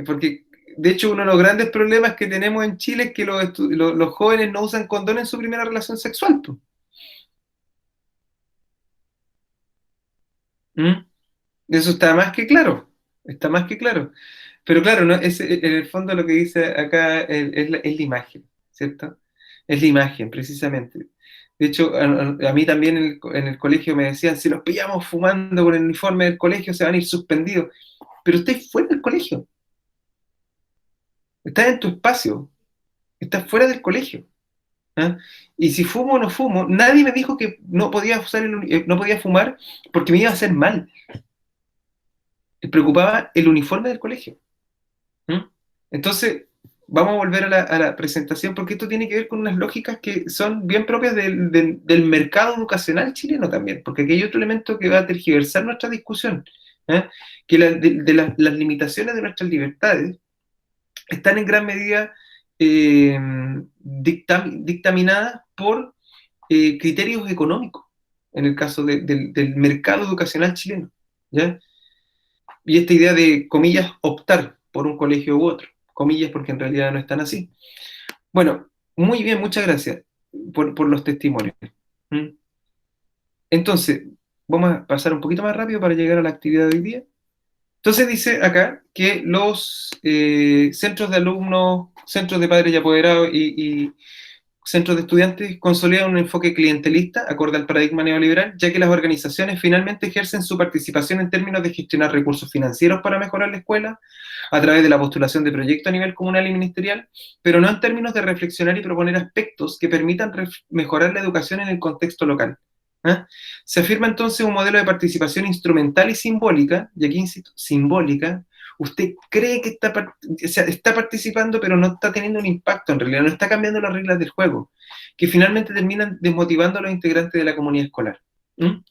Speaker 1: Porque, de hecho, uno de los grandes problemas que tenemos en Chile es que los jóvenes no usan condón en su primera relación sexual, po. ¿Mm? Eso está más que claro. Está más que claro. Pero claro, ¿no? En el fondo lo que dice acá es la imagen, ¿cierto? Es la imagen, precisamente. De hecho, a mí también en el colegio me decían, si los pillamos fumando con el uniforme del colegio se van a ir suspendidos. Pero estás fuera del colegio, estás en tu espacio, estás fuera del colegio. ¿Ah? Y si fumo o no fumo, nadie me dijo que no podía no podía fumar porque me iba a hacer mal. Me preocupaba el uniforme del colegio. ¿Mm? Entonces, vamos a volver a la presentación porque esto tiene que ver con unas lógicas que son bien propias del mercado educacional chileno también, porque aquí hay otro elemento que va a tergiversar nuestra discusión, ¿eh? Que las limitaciones de nuestras libertades están en gran medida dictaminadas por criterios económicos, en el caso del mercado educacional chileno, ¿ya? Y esta idea de, comillas, optar por un colegio u otro, comillas porque en realidad no están así. Bueno, muy bien, muchas gracias por los testimonios. ¿Mm? Entonces, vamos a pasar un poquito más rápido para llegar a la actividad de hoy día. Entonces dice acá que los centros de alumnos, centros de padres y apoderados y centros de estudiantes consolidan un enfoque clientelista acorde al paradigma neoliberal, ya que las organizaciones finalmente ejercen su participación en términos de gestionar recursos financieros para mejorar la escuela, a través de la postulación de proyectos a nivel comunal y ministerial, pero no en términos de reflexionar y proponer aspectos que permitan mejorar la educación en el contexto local. ¿Eh? Se afirma entonces un modelo de participación instrumental y simbólica, y aquí insisto, simbólica. Usted cree que está participando, pero no está teniendo un impacto en realidad, no está cambiando las reglas del juego, que finalmente terminan desmotivando a los integrantes de la comunidad escolar. ¿Mm?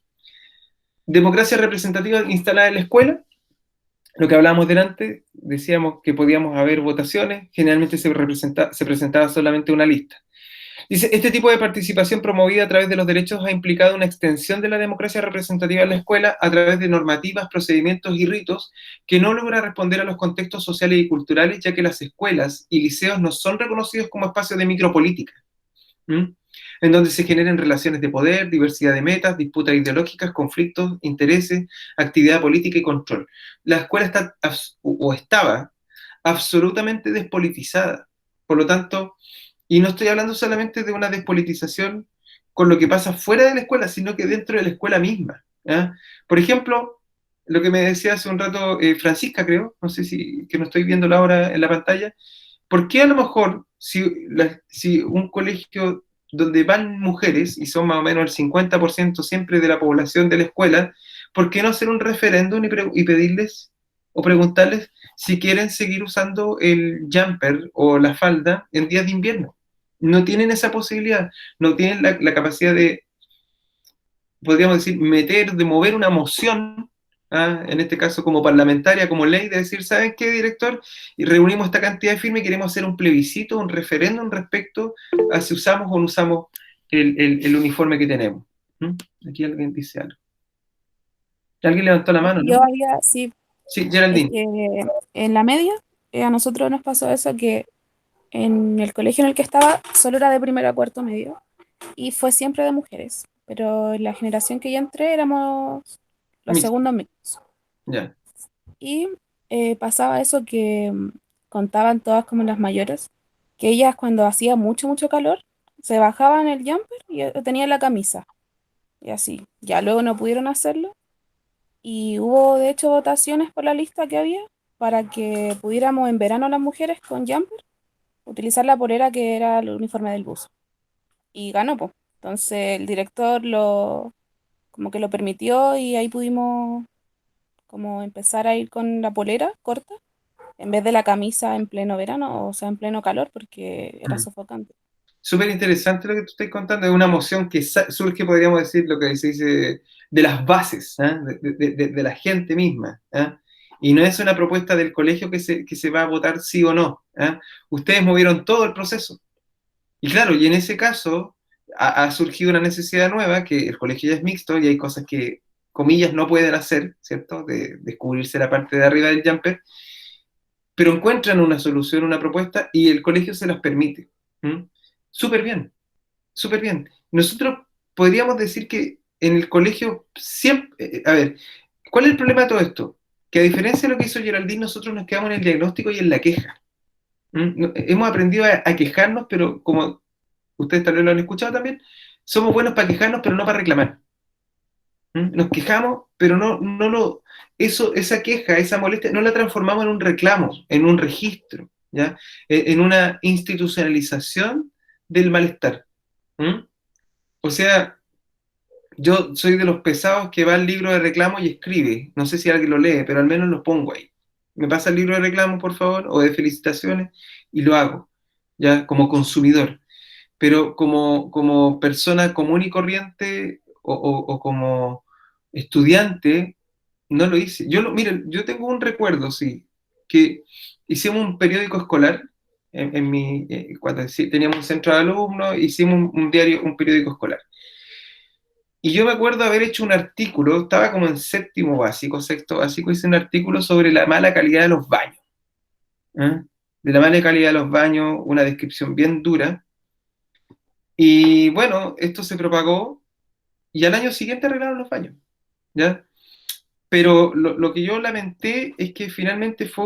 Speaker 1: Democracia representativa instalada en la escuela, lo que hablábamos delante, decíamos que podíamos haber votaciones, generalmente se presentaba solamente una lista. Dice, este tipo de participación promovida a través de los derechos ha implicado una extensión de la democracia representativa en la escuela a través de normativas, procedimientos y ritos que no logra responder a los contextos sociales y culturales, ya que las escuelas y liceos no son reconocidos como espacios de micropolítica, en donde se generan relaciones de poder, diversidad de metas, disputas ideológicas, conflictos, intereses, actividad política y control. La escuela estaba absolutamente despolitizada. Por lo tanto, y no estoy hablando solamente de una despolitización con lo que pasa fuera de la escuela, sino que dentro de la escuela misma. ¿Ya? Por ejemplo, lo que me decía hace un rato Francisca, creo, no sé si que no estoy viendo ahora en la pantalla, ¿por qué a lo mejor si un colegio donde van mujeres, y son más o menos el 50% siempre de la población de la escuela, ¿por qué no hacer un referéndum y pedirles o preguntarles si quieren seguir usando el jumper o la falda en días de invierno? No tienen esa posibilidad, no tienen la capacidad de, podríamos decir, de mover una moción en este caso como parlamentaria, como ley, de decir, ¿saben qué, director? Y reunimos esta cantidad de firmas y queremos hacer un plebiscito, un referéndum respecto a si usamos o no usamos el uniforme que tenemos. Aquí alguien dice algo. Alguien levantó la mano,
Speaker 2: Yo
Speaker 1: ¿no?
Speaker 2: había, sí,
Speaker 1: Sí,
Speaker 2: es
Speaker 1: Geraldine.
Speaker 2: que en la media a nosotros nos pasó eso, que en el colegio en el que estaba solo era de primero a cuarto medio y fue siempre de mujeres, pero en la generación que yo entré éramos los
Speaker 1: Mixto.
Speaker 2: segundos mixtos.
Speaker 1: Ya.
Speaker 2: Y pasaba eso que contaban todas como las mayores, que ellas cuando hacía mucho, mucho calor, se bajaban el jumper y tenían la camisa. Y así. Ya luego no pudieron hacerlo. Y hubo de hecho votaciones por la lista que había para que pudiéramos en verano las mujeres con jumper utilizar la polera que era el uniforme del bus. Y ganó, pues. Entonces el director como que lo permitió y ahí pudimos como empezar a ir con la polera corta en vez de la camisa en pleno verano, o sea, en pleno calor, porque era sofocante.
Speaker 1: Súper interesante lo que tú estás contando, es una moción que surge, podríamos decir, lo que se dice, de las bases, de la gente misma. Y no es una propuesta del colegio que se va a votar sí o no. Ustedes movieron todo el proceso. Y claro, y en ese caso ha surgido una necesidad nueva, que el colegio ya es mixto y hay cosas que, comillas, no pueden hacer, ¿cierto? De descubrirse la parte de arriba del jumper, pero encuentran una solución, una propuesta, y el colegio se las permite. Súper bien, súper bien. Nosotros podríamos decir que en el colegio siempre, a ver, ¿cuál es el problema de todo esto? Que a diferencia de lo que hizo Geraldine, nosotros nos quedamos en el diagnóstico y en la queja. Hemos aprendido a quejarnos, pero como ustedes tal vez lo han escuchado también, somos buenos para quejarnos, pero no para reclamar. Nos quejamos, pero esa queja, esa molestia, no la transformamos en un reclamo, en un registro, ¿ya? En una institucionalización del malestar. O sea, yo soy de los pesados que va al libro de reclamo y escribe. No sé si alguien lo lee, pero al menos lo pongo ahí. Me pasa el libro de reclamo, por favor, o de felicitaciones, y lo hago, ya, como consumidor. Pero como persona común y corriente o como estudiante, no lo hice. Miren, yo tengo un recuerdo, sí, que hicimos un periódico escolar cuando teníamos un centro de alumnos, hicimos un diario, un periódico escolar. Y yo me acuerdo haber hecho un artículo, estaba como en séptimo básico, sexto básico, hice un artículo sobre la mala calidad de los baños. De la mala calidad de los baños, una descripción bien dura. Y bueno, esto se propagó y al año siguiente arreglaron los baños, ¿ya? Pero lo que yo lamenté es que finalmente fue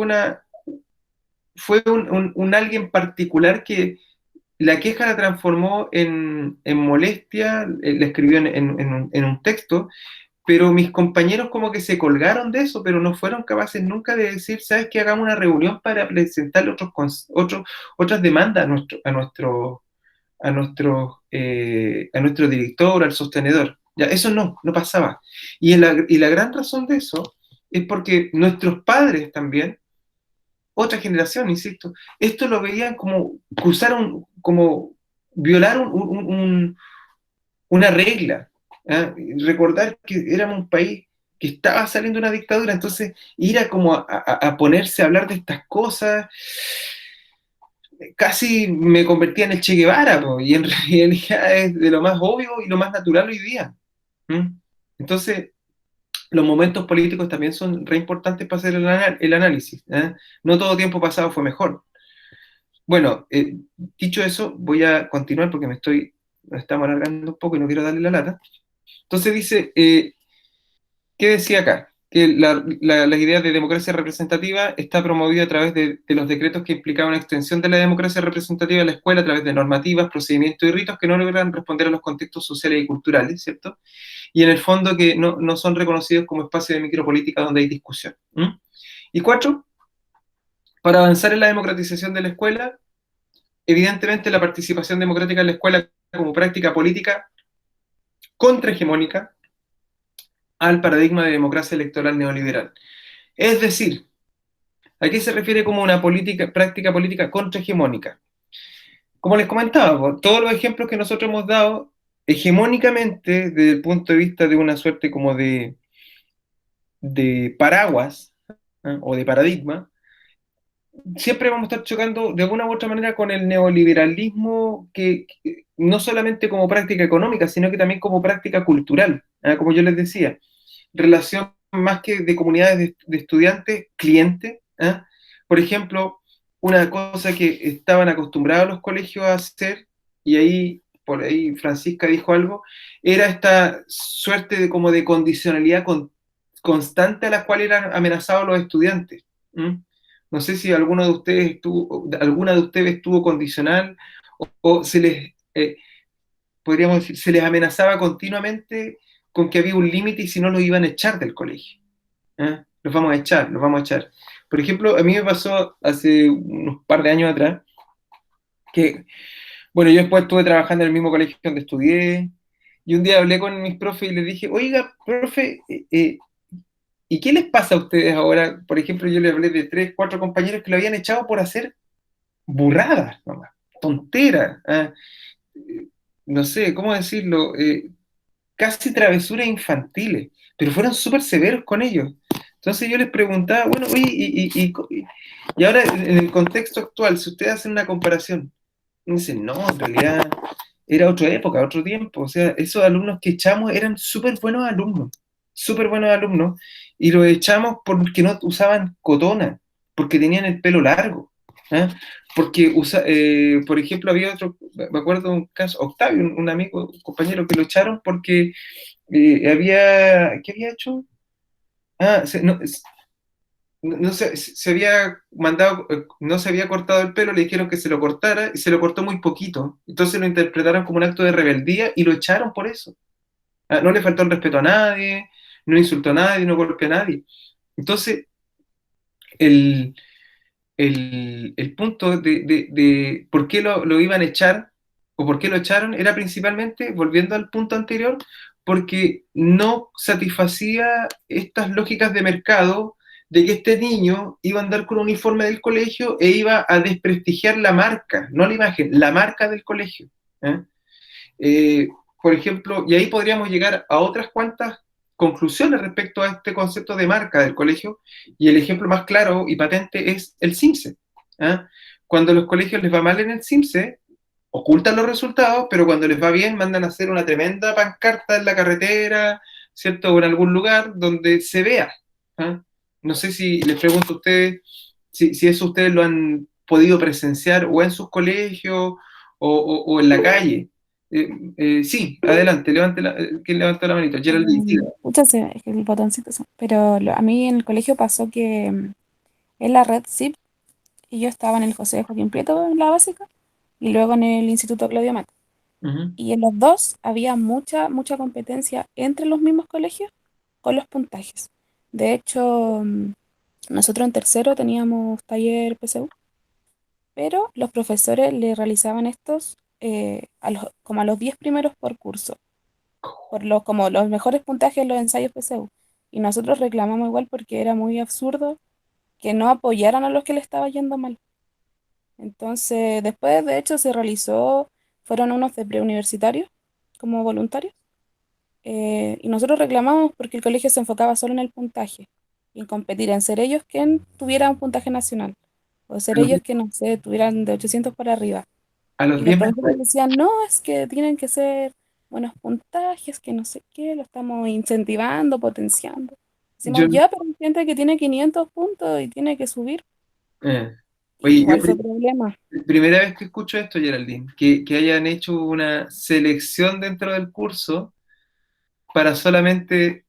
Speaker 1: un alguien particular que la queja la transformó en molestia, la escribió en un texto, pero mis compañeros como que se colgaron de eso, pero no fueron capaces nunca de decir, ¿sabes qué? Hagamos una reunión para presentarle otras demandas a nuestro director, al sostenedor. Ya, eso no pasaba. Y la gran razón de eso es porque nuestros padres también, otra generación, insisto, esto lo veían como como violar una regla. Recordar que éramos un país que estaba saliendo de una dictadura, entonces ir a como a ponerse a hablar de estas cosas, casi me convertía en el Che Guevara, po, y en realidad es de lo más obvio y lo más natural hoy día. Entonces, los momentos políticos también son re importantes para hacer el análisis. No todo tiempo pasado fue mejor. Bueno, dicho eso, voy a continuar porque nos estamos alargando un poco y no quiero darle la lata. Entonces dice, ¿qué decía acá? Que la idea de democracia representativa está promovida a través de los decretos que implicaban una extensión de la democracia representativa a la escuela a través de normativas, procedimientos y ritos que no logran responder a los contextos sociales y culturales, ¿cierto? Y en el fondo que no son reconocidos como espacio de micropolítica donde hay discusión. Y 4, para avanzar en la democratización de la escuela, evidentemente la participación democrática en la escuela como práctica política contrahegemónica al paradigma de democracia electoral neoliberal. Es decir, ¿a qué se refiere como una práctica política contrahegemónica? Como les comentaba, todos los ejemplos que nosotros hemos dado, hegemónicamente, desde el punto de vista de una suerte como de de paraguas, o de paradigma, siempre vamos a estar chocando de alguna u otra manera con el neoliberalismo, que no solamente como práctica económica, sino que también como práctica cultural, como yo les decía, relación más que de comunidades de estudiantes, clientes. Por ejemplo, una cosa que estaban acostumbrados los colegios a hacer, y ahí por ahí Francisca dijo algo, era esta suerte de como de condicionalidad constante a la cual eran amenazados los estudiantes. ¿Mm? No sé si alguna de ustedes estuvo condicional, o se les, podríamos decir, se les amenazaba continuamente con que había un límite y si no los iban a echar del colegio. Los vamos a echar, los vamos a echar. Por ejemplo, a mí me pasó hace unos par de años atrás que, bueno, yo después estuve trabajando en el mismo colegio donde estudié, y un día hablé con mis profes y les dije, oiga, profe, ¿y qué les pasa a ustedes ahora? Por ejemplo, yo les hablé de 3, 4 compañeros que lo habían echado por hacer burradas, nomás, tonteras, no sé, ¿cómo decirlo? Casi travesuras infantiles, pero fueron súper severos con ellos. Entonces yo les preguntaba, bueno, oye, y ahora en el contexto actual, si ustedes hacen una comparación, me dicen, no, en realidad era otra época, otro tiempo. O sea, esos alumnos que echamos eran súper buenos alumnos, y los echamos porque no usaban cotona, porque tenían el pelo largo. ¿Ah? Porque, por ejemplo, había otro, me acuerdo de un caso, Octavio, un amigo, un compañero que lo echaron porque ¿qué había hecho? No se había mandado, no se había cortado el pelo, le dijeron que se lo cortara y se lo cortó muy poquito. Entonces lo interpretaron como un acto de rebeldía y lo echaron por eso. No le faltó el respeto a nadie, no insultó a nadie, no golpeó a nadie. Entonces, el, el punto de por qué lo iban a echar o por qué lo echaron era principalmente, volviendo al punto anterior, porque no satisfacía estas lógicas de mercado de que este niño iba a andar con un uniforme del colegio e iba a desprestigiar la marca, no la imagen, la marca del colegio. ¿eh? Eh, por ejemplo, y ahí podríamos llegar a otras cuantas conclusiones respecto a este concepto de marca del colegio, y el ejemplo más claro y patente es el CIMSE. ¿Ah? Cuando a los colegios les va mal en el CIMSE, ocultan los resultados, pero cuando les va bien mandan a hacer una tremenda pancarta en la carretera, ¿cierto? O en algún lugar donde se vea. ¿Ah? No sé si les pregunto a ustedes si eso ustedes lo han podido presenciar o en sus colegios o en la calle. Sí, adelante, ¿quién levanta la manito? Geraldine, diga.
Speaker 2: Es que el botoncito, pero a mí en el colegio pasó que en la red SIP, y yo estaba en el José Joaquín Prieto en la básica, y luego en el Instituto Claudio Mata.
Speaker 1: Ujú.
Speaker 2: Y en los dos había mucha competencia entre los mismos colegios con los puntajes. De hecho, nosotros en tercero teníamos taller PSU, pero los profesores le realizaban estos como a los 10 primeros por curso, como los mejores puntajes en los ensayos PSU. Y nosotros reclamamos igual porque era muy absurdo que no apoyaran a los que le estaba yendo mal. Entonces, después, de hecho, fueron unos de preuniversitarios como voluntarios, y nosotros reclamamos porque el colegio se enfocaba solo en el puntaje y en competir, en ser ellos quien tuviera un puntaje nacional, o
Speaker 1: A
Speaker 2: ser
Speaker 1: los,
Speaker 2: ellos que, no sé, tuvieran de 800 para arriba.
Speaker 1: a los
Speaker 2: Y los
Speaker 1: 10
Speaker 2: profesores
Speaker 1: mejores.
Speaker 2: decían, no, es que tienen que ser buenos puntajes, que no sé qué, lo estamos incentivando, potenciando.
Speaker 1: Yo,
Speaker 2: Decimos, ya, pero hay gente que tiene 500 puntos y tiene que subir.
Speaker 1: eh, Oye,
Speaker 2: Igual fue problema.
Speaker 1: primera vez que escucho esto, Geraldine, que hayan hecho una selección dentro del curso para solamente.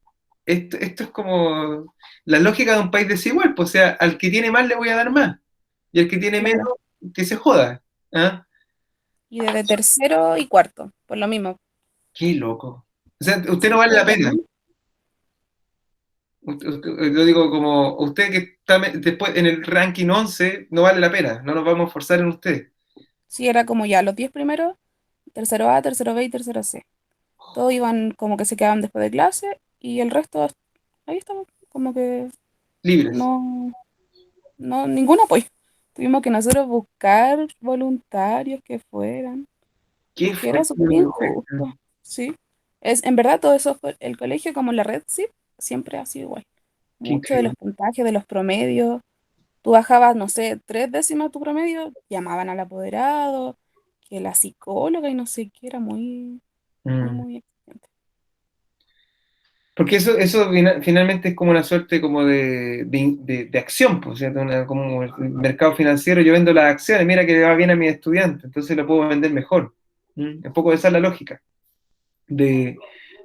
Speaker 1: Esto es como la lógica de un país desigual, pues, o sea, al que tiene más le voy a dar más, y al que tiene menos,
Speaker 2: Claro.
Speaker 1: que se joda. ¿Ah?
Speaker 2: Y desde tercero y cuarto, por lo mismo.
Speaker 1: Qué loco. O sea, usted no
Speaker 2: Sí,
Speaker 1: vale
Speaker 2: fue
Speaker 1: la pena.
Speaker 2: terrible.
Speaker 1: Yo digo, como usted que está después en el ranking 11 no vale la pena, no nos vamos a esforzar en usted.
Speaker 2: Sí, era como ya los 10 primeros, tercero A, tercero B y tercero C. Todos iban como que se quedaban después de clase y el resto, ahí estaba, como que
Speaker 1: Libres.
Speaker 2: no, no, ningún apoyo. Tuvimos que nosotros buscar voluntarios que fueran,
Speaker 1: Qué
Speaker 2: porque era
Speaker 1: fuerte.
Speaker 2: súper injusto. Sí. En verdad todo eso, el colegio como la red, sí, siempre ha sido igual.
Speaker 1: Qué
Speaker 2: mucho de los
Speaker 1: increíble.
Speaker 2: puntajes, de los promedios. Tú bajabas, no sé, 3 décimas tu promedio, llamaban al apoderado, que la psicóloga y no sé qué, era muy, muy,
Speaker 1: Mm.
Speaker 2: muy exigente.
Speaker 1: Porque eso finalmente es como una suerte como de acción, pues, ¿cierto? Como el mercado financiero, yo vendo las acciones, mira que le va bien a mi estudiante, entonces lo puedo vender mejor. Un poco esa es la lógica, de,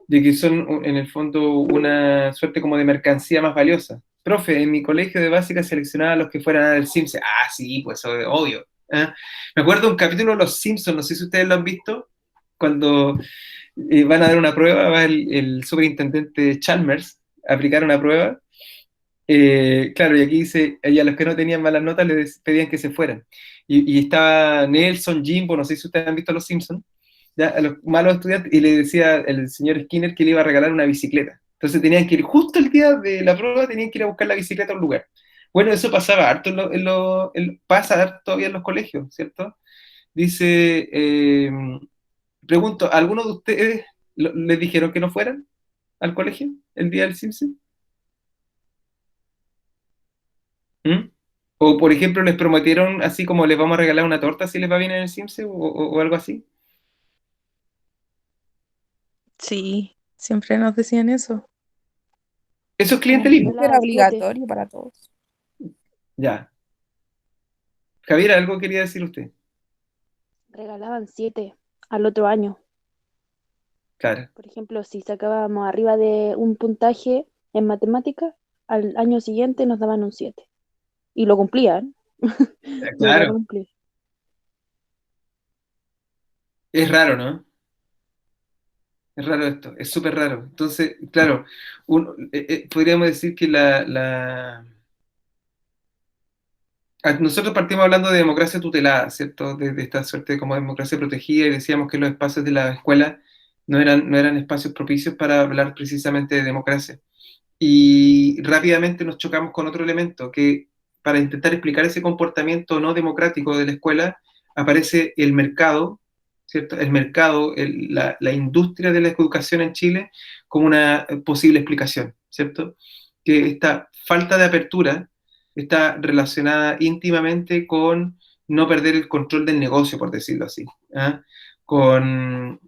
Speaker 1: de que son en el fondo una suerte como de mercancía más valiosa. Profe, en mi colegio de básica seleccionaba a los que fueran a ver Simpsons. Ah, sí, pues eso es obvio. ¿Ah? Me acuerdo de un capítulo de Los Simpsons, no sé si ustedes lo han visto, cuando van a dar una prueba, va el superintendente Chalmers a aplicar una prueba. Claro, y aquí dice, y a los que no tenían malas notas les pedían que se fueran. Y estaba Nelson, Jimbo, no sé si ustedes han visto Los Simpsons, ya, a los malos estudiantes, y le decía el señor Skinner que le iba a regalar una bicicleta. Entonces tenían que ir, justo el día de la prueba, tenían que ir a buscar la bicicleta a un lugar. Bueno, eso pasaba harto pasa harto todavía en los colegios, ¿cierto? Dice, pregunto, ¿alguno de ustedes les dijeron que no fueran al colegio el día del Simpson? ¿Mm? O, por ejemplo, les prometieron así como les vamos a regalar una torta si les va bien en el Simpson o algo así.
Speaker 4: Sí, siempre nos decían eso.
Speaker 1: Eso es
Speaker 2: En el
Speaker 1: clientelismo.
Speaker 2: colegio era
Speaker 3: Regalaban 7.
Speaker 2: obligatorio para todos.
Speaker 1: Ya. Javier, ¿algo quería decir usted?
Speaker 3: Regalaban 7 al otro año.
Speaker 1: Claro.
Speaker 3: Por ejemplo, si sacábamos arriba de un puntaje en matemáticas, al año siguiente nos daban un 7. Y lo cumplían. Lograba
Speaker 1: Claro.
Speaker 3: cumplir.
Speaker 1: Es raro, ¿no? Es raro esto, es súper raro. Entonces, claro, podríamos decir que nosotros partimos hablando de democracia tutelada, ¿cierto? De esta suerte como democracia protegida y decíamos que los espacios de la escuela no eran espacios propicios para hablar precisamente de democracia. Y rápidamente nos chocamos con otro elemento, que para intentar explicar ese comportamiento no democrático de la escuela, aparece el mercado, ¿cierto? El mercado, la industria de la educación en Chile como una posible explicación, ¿cierto? Que esta falta de apertura está relacionada íntimamente con no perder el control del negocio, por decirlo así, ¿ah? Con,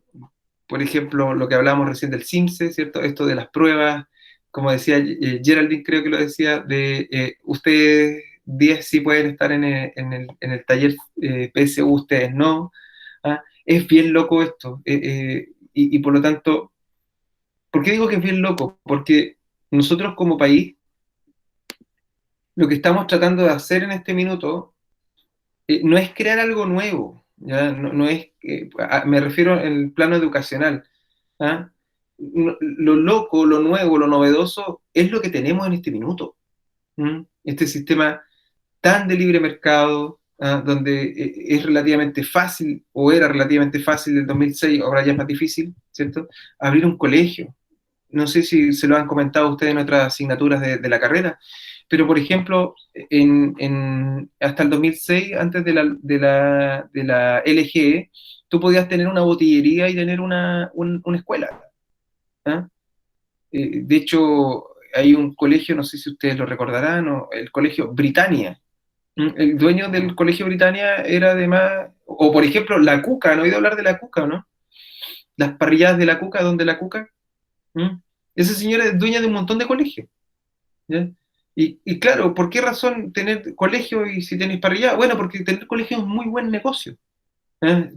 Speaker 1: por ejemplo, lo que hablábamos recién del CIMSE, ¿cierto? Esto de las pruebas, como decía Geraldine, creo que lo decía, de ustedes 10 sí pueden estar en el taller PSU, ustedes no. ¿Ah? Es bien loco esto. Y por lo tanto, ¿por qué digo que es bien loco? Porque nosotros como país, lo que estamos tratando de hacer en este minuto no es crear algo nuevo, ¿ya? No es, me refiero en el plano educacional. ¿Ah? Lo loco, lo nuevo, lo novedoso es lo que tenemos en este minuto. Este sistema tan de libre mercado, donde es relativamente fácil, o era relativamente fácil del 2006, ahora ya es más difícil, ¿cierto? Abrir un colegio. No sé si se lo han comentado ustedes en otras asignaturas de la carrera, pero por ejemplo, hasta el 2006, antes de la LGE, tú podías tener una botillería y tener una escuela. ¿Ah? De hecho, hay un colegio, no sé si ustedes lo recordarán, el colegio Britannia. El dueño del colegio Britannia era además, o por ejemplo, la Cuca, ¿han oído hablar de la Cuca, no? Las parrilladas de la Cuca, ¿dónde la Cuca? ¿Mm? Esa señora es dueña de un montón de colegios, ¿ya? Y claro, ¿por qué razón tener colegio y si tenéis parrillada? Bueno, porque tener colegio es un muy buen negocio.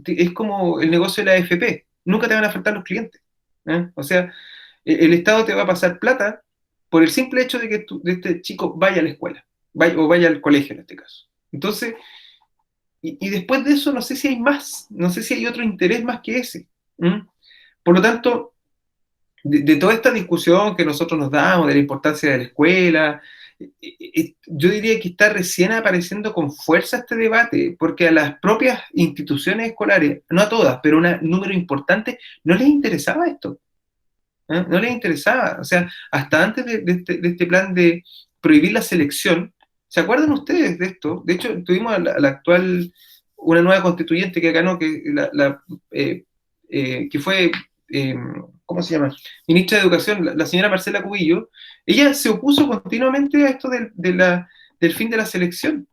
Speaker 1: Es como el negocio de la AFP, nunca te van a faltar los clientes. O sea, el Estado te va a pasar plata por el simple hecho de que de este chico vaya a la escuela, o vaya al colegio en este caso. Entonces, y después de eso no sé si hay más, no sé si hay otro interés más que ese. ¿Mm? Por lo tanto, de toda esta discusión que nosotros nos damos de la importancia de la escuela, yo diría que está recién apareciendo con fuerza este debate, porque a las propias instituciones escolares, no a todas, pero un número importante, no les interesaba esto. No les interesaba. O sea, hasta antes de este plan de prohibir la selección, ¿se acuerdan ustedes de esto? De hecho, tuvimos a la actual, una nueva constituyente que ganó, que fue ¿cómo se llama? Ministra de Educación, la señora Marcela Cubillo, ella se opuso continuamente a esto del fin de la selección.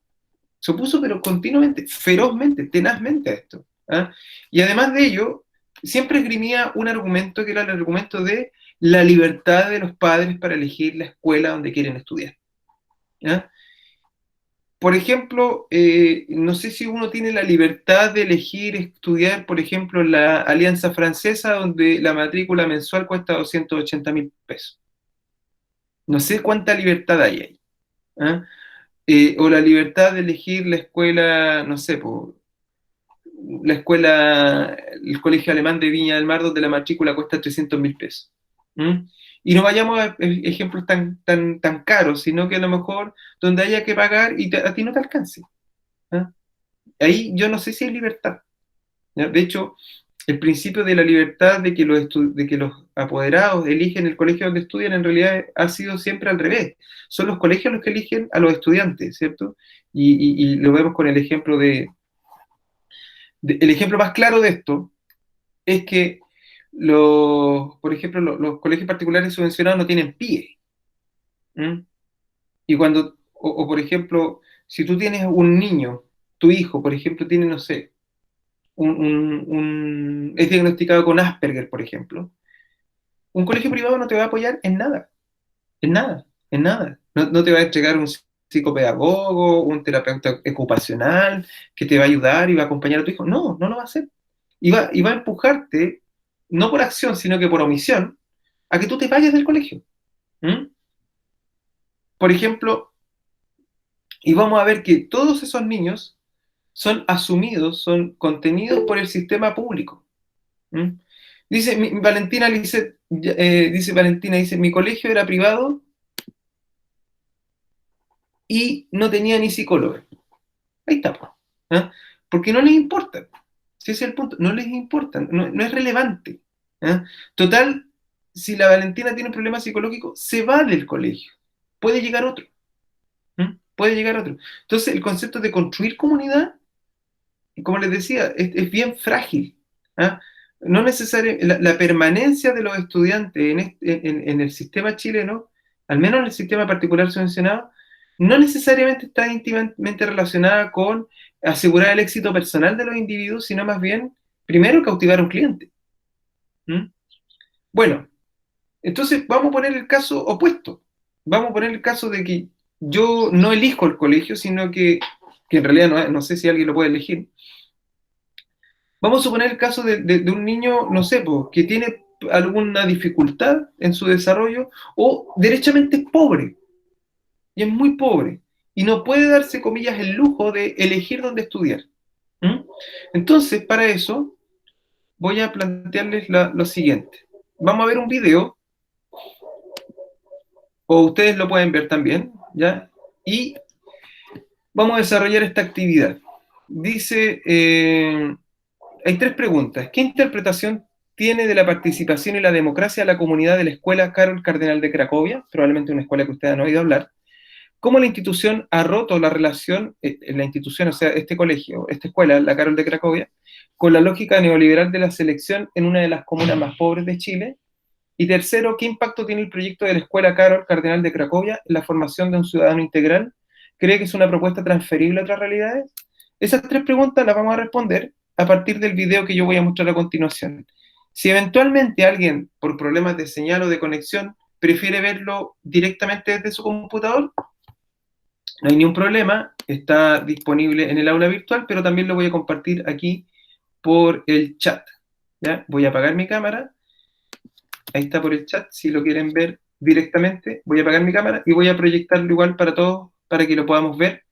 Speaker 1: Se opuso, pero continuamente, ferozmente, tenazmente a esto. ¿Ah? Y además de ello, siempre esgrimía un argumento que era el argumento de la libertad de los padres para elegir la escuela donde quieren estudiar. ¿Ah? Por ejemplo, no sé si uno tiene la libertad de elegir estudiar, por ejemplo, en la Alianza Francesa, donde la matrícula mensual cuesta 280.000 pesos. No sé cuánta libertad hay ahí. ¿Ah? O la libertad de elegir la escuela, no sé, la escuela, el Colegio Alemán de Viña del Mar, donde la matrícula cuesta 300.000 pesos. ¿Mm? Y no vayamos a ejemplos tan caros, sino que a lo mejor donde haya que pagar y a ti no te alcance. ¿Ah? Ahí yo no sé si hay libertad. ¿Ya? De hecho, el principio de la libertad de que los apoderados eligen el colegio donde estudian en realidad ha sido siempre al revés. Son los colegios los que eligen a los estudiantes, ¿cierto? Y lo vemos con el ejemplo el ejemplo más claro de esto es que por ejemplo, los colegios particulares subvencionados no tienen PIE. ¿Mm? Y por ejemplo, si tú tienes un niño, tu hijo, por ejemplo, tiene, no sé, es diagnosticado con Asperger, por ejemplo, un colegio privado no te va a apoyar en nada, en nada, en nada. No te va a entregar un psicopedagogo, un terapeuta ocupacional que te va a ayudar y va a acompañar a tu hijo. No, no lo va a hacer. Y va a empujarte, no por acción, sino que por omisión, a que tú te vayas del colegio. ¿Mm? Por ejemplo, y vamos a ver que todos esos niños son asumidos, son contenidos por el sistema público. ¿Mm? Dice mi colegio era privado y no tenía ni psicólogo. Ahí está. ¿Ah? Porque no les importa. Si ese es el punto, no les importa, no es relevante. ¿Ah? Total, si la Valentina tiene un problema psicológico, se va del colegio. Puede llegar otro. Puede llegar otro. Entonces, el concepto de construir comunidad, como les decía, es bien frágil. ¿Ah? No la permanencia de los estudiantes en el sistema chileno, al menos en el sistema particular subvencionado, no necesariamente está íntimamente relacionada con asegurar el éxito personal de los individuos, sino más bien, primero, cautivar a un cliente. ¿Mm? Bueno, entonces vamos a poner el caso opuesto. Vamos a poner el caso de que yo no elijo el colegio, sino que en realidad no sé si alguien lo puede elegir. Vamos a suponer el caso de un niño, no sé, que tiene alguna dificultad en su desarrollo o derechamente es pobre, y es muy pobre, y no puede darse, comillas, el lujo de elegir dónde estudiar. ¿Mm? Entonces, para eso, voy a plantearles lo siguiente. Vamos a ver un video, o ustedes lo pueden ver también, ¿ya? Y vamos a desarrollar esta actividad. Dice, hay 3 preguntas. ¿Qué interpretación tiene de la participación y la democracia la comunidad de la escuela Carol Cardenal de Cracovia? Probablemente una escuela que ustedes han oído hablar. ¿Cómo la institución ha roto la relación, la institución, o sea, este colegio, esta escuela, la Carol de Cracovia, con la lógica neoliberal de la selección en una de las comunas más pobres de Chile? Y tercero, ¿qué impacto tiene el proyecto de la escuela Carol Cardenal de Cracovia en la formación de un ciudadano integral? ¿Cree que es una propuesta transferible a otras realidades? Esas 3 preguntas las vamos a responder a partir del video que yo voy a mostrar a continuación. Si eventualmente alguien, por problemas de señal o de conexión, prefiere verlo directamente desde su computador, no hay ningún problema, está disponible en el aula virtual, pero también lo voy a compartir aquí por el chat. ¿Ya? Voy a apagar mi cámara, ahí está por el chat, si lo quieren ver directamente, voy a apagar mi cámara y voy a proyectarlo igual para todos, para que lo podamos ver.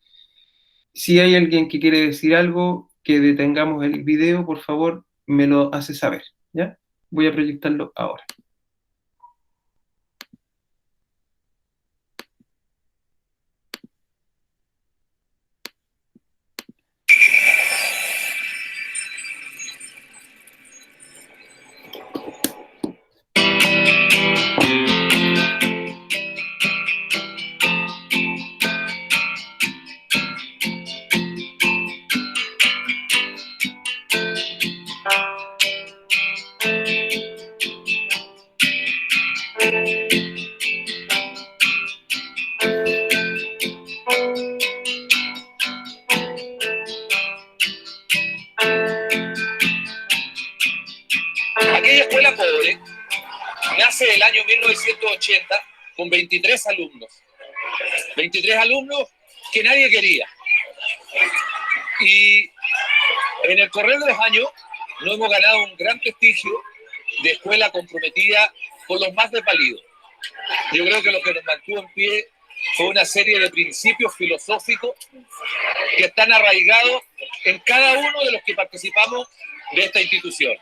Speaker 1: Si hay alguien que quiere decir algo, que detengamos el video, por favor, me lo hace saber. ¿Ya? Voy a proyectarlo ahora.
Speaker 7: Aquella escuela pobre nace el año 1980 con 23 alumnos. 23 alumnos que nadie quería. Y en el correr de los años nos hemos ganado un gran prestigio de escuela comprometida con los más desvalidos. Yo creo que lo que nos mantuvo en pie fue una serie de principios filosóficos que están arraigados en cada uno de los que participamos de esta institución.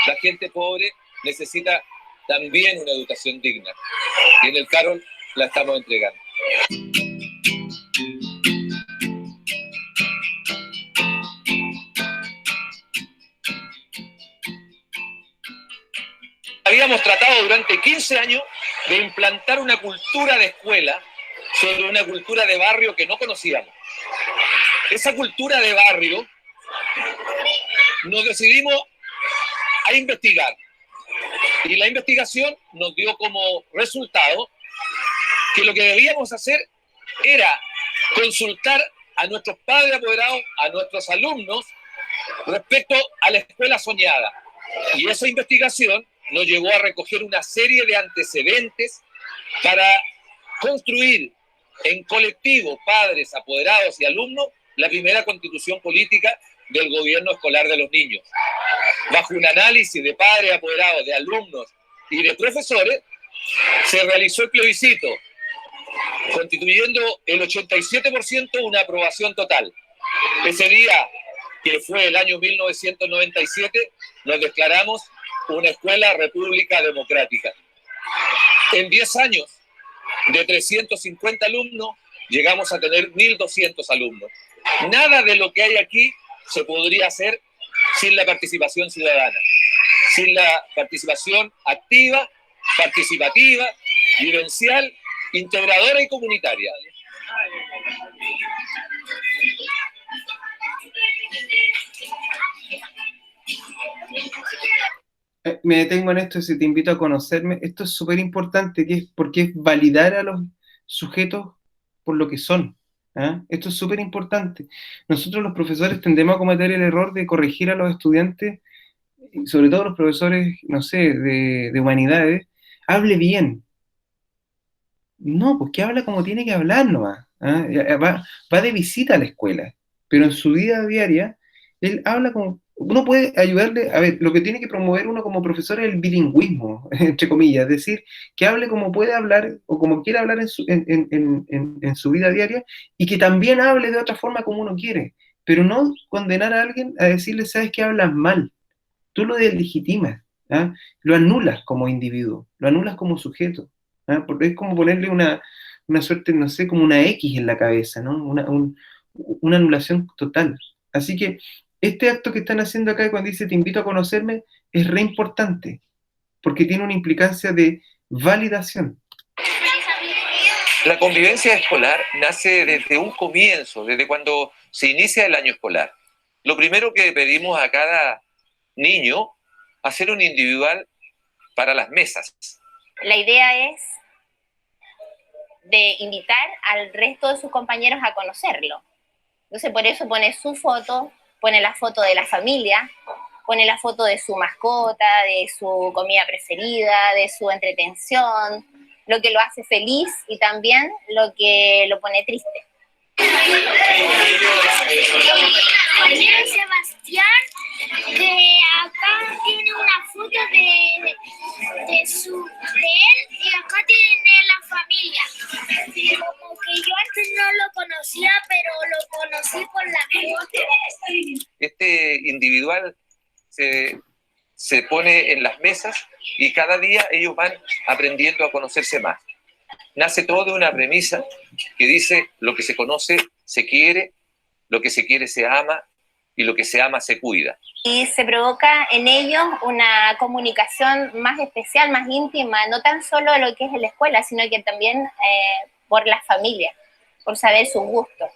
Speaker 7: La gente pobre necesita también una educación digna. Y en el Carol la estamos entregando. Habíamos tratado durante 15 años de implantar una cultura de escuela sobre una cultura de barrio que no conocíamos. Esa cultura de barrio nos decidimos a investigar. Y la investigación nos dio como resultado que lo que debíamos hacer era consultar a nuestros padres apoderados, a nuestros alumnos, respecto a la escuela soñada. Y esa investigación nos llevó a recoger una serie de antecedentes para construir en colectivo, padres, apoderados y alumnos, la primera constitución política del gobierno escolar de los niños. Bajo un análisis de padres, apoderados, de alumnos y de profesores, se realizó el plebiscito, constituyendo el 87% una aprobación total. Ese día, que fue el año 1997, nos declaramos una escuela república democrática. En 10 años, de 350 alumnos, llegamos a tener 1.200 alumnos. Nada de lo que hay aquí se podría hacer sin la participación ciudadana, sin la participación activa, participativa, vivencial, integradora y comunitaria.
Speaker 1: Me detengo en esto, si te invito a conocerme. Esto es súper importante, porque es validar a los sujetos por lo que son. ¿Ah? Esto es súper importante. Nosotros los profesores tendemos a cometer el error de corregir a los estudiantes, sobre todo los profesores, no sé, de humanidades. Hable bien. No, pues que habla como tiene que hablar nomás. ¿Ah? Va de visita a la escuela, pero en su vida diaria, él habla como... Uno puede ayudarle, a ver, lo que tiene que promover uno como profesor es el bilingüismo, entre comillas, es decir, que hable como puede hablar o como quiere hablar en su vida diaria, y que también hable de otra forma como uno quiere, pero no condenar a alguien a decirle, sabes que hablas mal, tú lo deslegitimas, ¿ah? Lo anulas como individuo, lo anulas como sujeto, ¿ah? Porque es como ponerle una suerte, no sé, como una X en la cabeza, ¿no? Una anulación total. Así que este acto que están haciendo acá, cuando dice te invito a conocerme, es re importante, porque tiene una implicancia de validación.
Speaker 7: La convivencia escolar nace desde un comienzo, desde cuando se inicia el año escolar. Lo primero que pedimos a cada niño, hacer un individual para las mesas.
Speaker 8: La idea es de invitar al resto de sus compañeros a conocerlo. Entonces por eso pone su foto, pone la foto de la familia, pone la foto de su mascota, de su comida preferida, de su entretención, lo que lo hace feliz y también lo que lo pone triste.
Speaker 9: Sebastián, de acá tiene una foto de él y acá tiene la familia. Como que yo antes no lo conocía, pero lo conocí por la foto.
Speaker 7: Este individual se pone en las mesas y cada día ellos van aprendiendo a conocerse más. Nace todo de una premisa que dice lo que se conoce se quiere, lo que se quiere se ama y lo que se ama se cuida.
Speaker 8: Y se provoca en ellos una comunicación más especial, más íntima, no tan solo de lo que es en la escuela, sino que también por la familia, por saber sus gustos.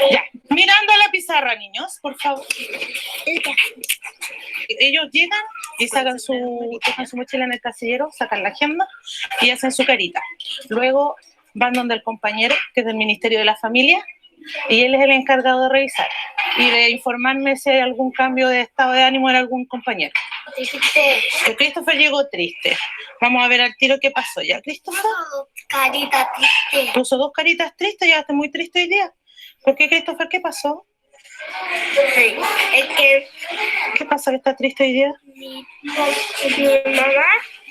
Speaker 10: Ya, mirando a la pizarra, niños, por favor. Ellos llegan y dejan su mochila en el casillero, sacan la agenda y hacen su carita. Luego van donde el compañero, que es del Ministerio de la Familia, y él es el encargado de revisar y de informarme si hay algún cambio de estado de ánimo en algún compañero. Que Christopher llegó triste. Vamos a ver al tiro qué pasó ya. Christopher
Speaker 9: Carita triste.
Speaker 10: puso 2 caritas tristes, llegaste muy triste hoy día. ¿Por qué, Christopher? ¿Qué pasó?
Speaker 9: Es que
Speaker 10: ¿Qué pasa que está triste hoy día?
Speaker 9: mi mamá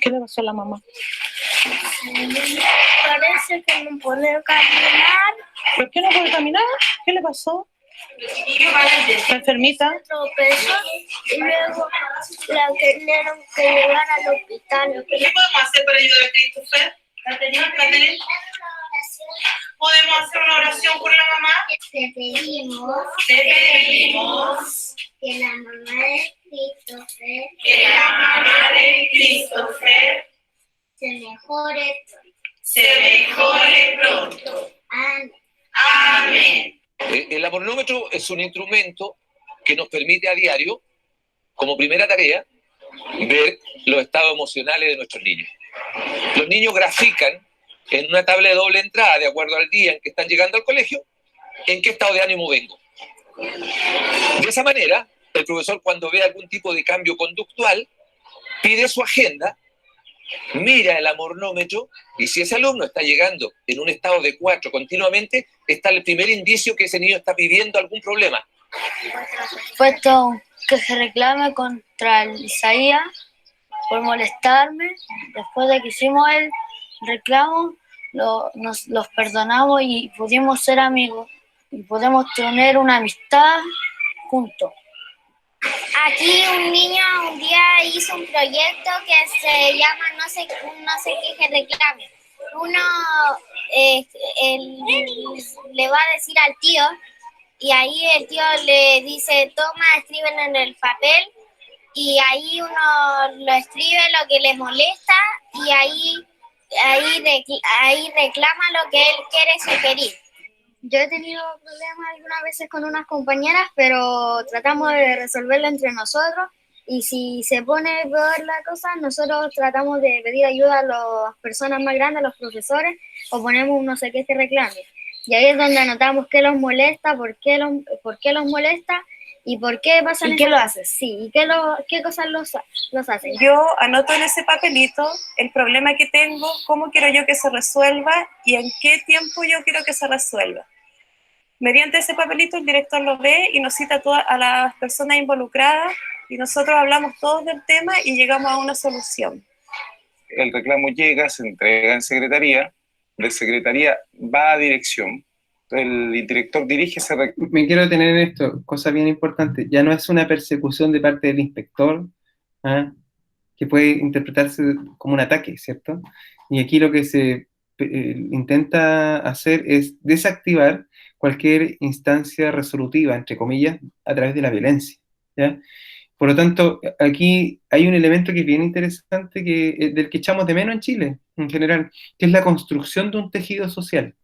Speaker 10: ¿Qué le pasó a la mamá?
Speaker 9: parece que no puede caminar.
Speaker 10: ¿Por qué no puede caminar? ¿Qué le pasó? ¿Está enfermita?
Speaker 9: Tropezó y luego la tuvieron que llevar al hospital.
Speaker 10: ¿Qué podemos hacer para ayudar a Christopher? ¿Catherine? ¿Podemos hacer una oración por la mamá?
Speaker 9: Te pedimos que la mamá de Christopher se mejore pronto. Amén.
Speaker 7: El amornómetro es un instrumento que nos permite a diario, como primera tarea, ver los estados emocionales de nuestros niños. Los niños grafican en una tabla de doble entrada, de acuerdo al día en que están llegando al colegio, en qué estado de ánimo vengo. De esa manera, el profesor, cuando ve algún tipo de cambio conductual, pide su agenda, mira el amornómetro, y si ese alumno está llegando en un estado de 4 continuamente, está el primer indicio que ese niño está viviendo algún problema.
Speaker 11: Puesto que se reclame contra el Isaías por molestarme. Después de que hicimos el reclamo, los perdonamos y pudimos ser amigos y podemos tener una amistad juntos.
Speaker 9: Aquí un niño un día hizo un proyecto que se llama no sé qué reclame. Uno le va a decir al tío y ahí el tío le dice, toma, escríbelo en el papel, y ahí uno lo escribe lo que le molesta y ahí reclama lo que él quiere sugerir.
Speaker 11: Yo he tenido problemas algunas veces con unas compañeras, pero tratamos de resolverlo entre nosotros, y si se pone peor la cosa, nosotros tratamos de pedir ayuda a las personas más grandes, a los profesores, o ponemos un no sé qué que reclame. Y ahí es donde anotamos qué los molesta, por qué los molesta, y por qué pasan.
Speaker 2: ¿Y qué lo haces?
Speaker 11: Sí, y qué cosas los hacen.
Speaker 10: Yo anoto en ese papelito el problema que tengo, cómo quiero yo que se resuelva y en qué tiempo yo quiero que se resuelva. Mediante ese papelito el director lo ve y nos cita a las personas involucradas y nosotros hablamos todos del tema y llegamos a una solución.
Speaker 12: El reclamo llega, se entrega en secretaría, de secretaría va a dirección, el director dirige ese reclamo.
Speaker 1: Me quiero detener en esto, cosa bien importante. Ya no es una persecución de parte del inspector, que puede interpretarse como un ataque, ¿cierto? Y aquí lo que se intenta hacer es desactivar cualquier instancia resolutiva, entre comillas, a través de la violencia, ¿ya? Por lo tanto, aquí hay un elemento que es bien interesante, del que echamos de menos en Chile, en general, que es la construcción de un tejido social.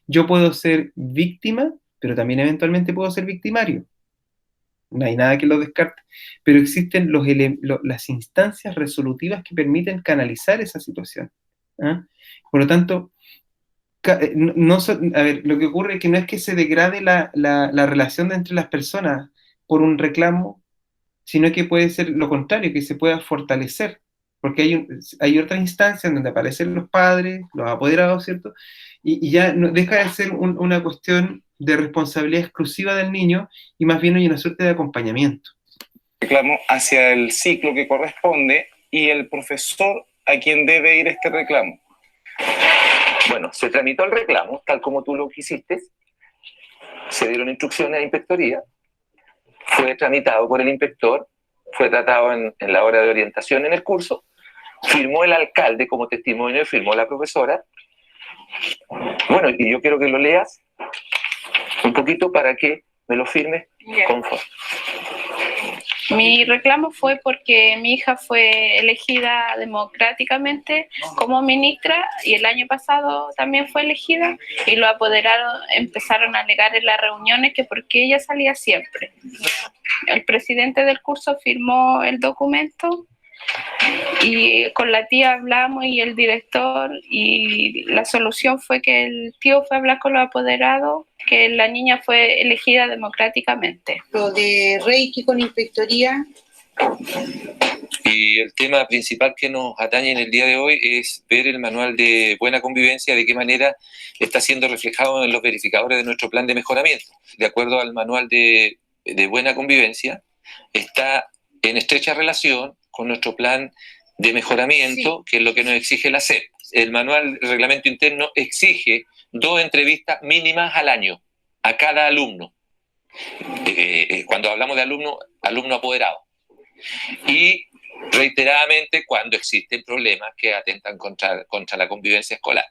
Speaker 1: Yo puedo ser víctima, pero también eventualmente puedo ser victimario. No hay nada que lo descarte. Pero existen las instancias resolutivas que permiten canalizar esa situación. Por lo tanto, a ver, lo que ocurre es que no es que se degrade la relación entre las personas por un reclamo, sino que puede ser lo contrario, que se pueda fortalecer, porque hay otras instancias donde aparecen los padres, los apoderados, ¿cierto? Y ya no, deja de ser una cuestión de responsabilidad exclusiva del niño, y más bien hay una suerte de acompañamiento.
Speaker 12: Reclamo hacia el ciclo que corresponde y el profesor a quien debe ir este reclamo.
Speaker 7: Bueno, se tramitó el reclamo, tal como tú lo quisiste, se dieron instrucciones a la inspectoría, fue tramitado por el inspector, fue tratado en la hora de orientación en el curso, firmó el alcalde como testimonio y firmó la profesora. Bueno, y yo quiero que lo leas un poquito para que me lo firmes conforme.
Speaker 4: Mi reclamo fue porque mi hija fue elegida democráticamente como ministra y el año pasado también fue elegida, y los apoderados empezaron a alegar en las reuniones que porque ella salía siempre. El presidente del curso firmó el documento
Speaker 13: Y con la tía hablamos y el director, y la solución fue que el tío fue a hablar con los apoderados, que la niña fue elegida democráticamente.
Speaker 14: Lo de Reiki con inspectoría.
Speaker 7: Y el tema principal que nos atañe en el día de hoy es ver el manual de buena convivencia, de qué manera está siendo reflejado en los verificadores de nuestro plan de mejoramiento. De acuerdo al manual de buena convivencia, está en estrecha relación con nuestro plan de mejoramiento, sí, que es lo que nos exige la SEP. El manual de reglamento interno exige 2 entrevistas mínimas al año a cada alumno. Cuando hablamos de alumno apoderado. Y reiteradamente cuando existen problemas que atentan contra la convivencia escolar.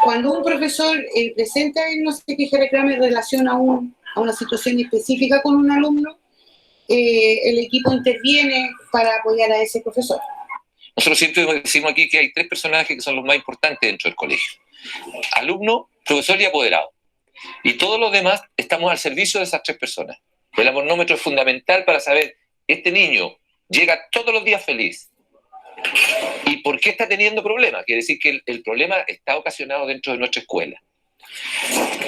Speaker 14: Cuando un profesor presenta no sé qué reclame en relación a una situación específica con un alumno, el equipo interviene para apoyar a ese profesor.
Speaker 7: Nosotros siempre decimos aquí que hay 3 personajes que son los más importantes dentro del colegio: alumno, profesor y apoderado. Y todos los demás estamos al servicio de esas 3 personas. El amornómetro es fundamental para saber, este niño llega todos los días feliz. ¿Y por qué está teniendo problemas? Quiere decir que el problema está ocasionado dentro de nuestra escuela.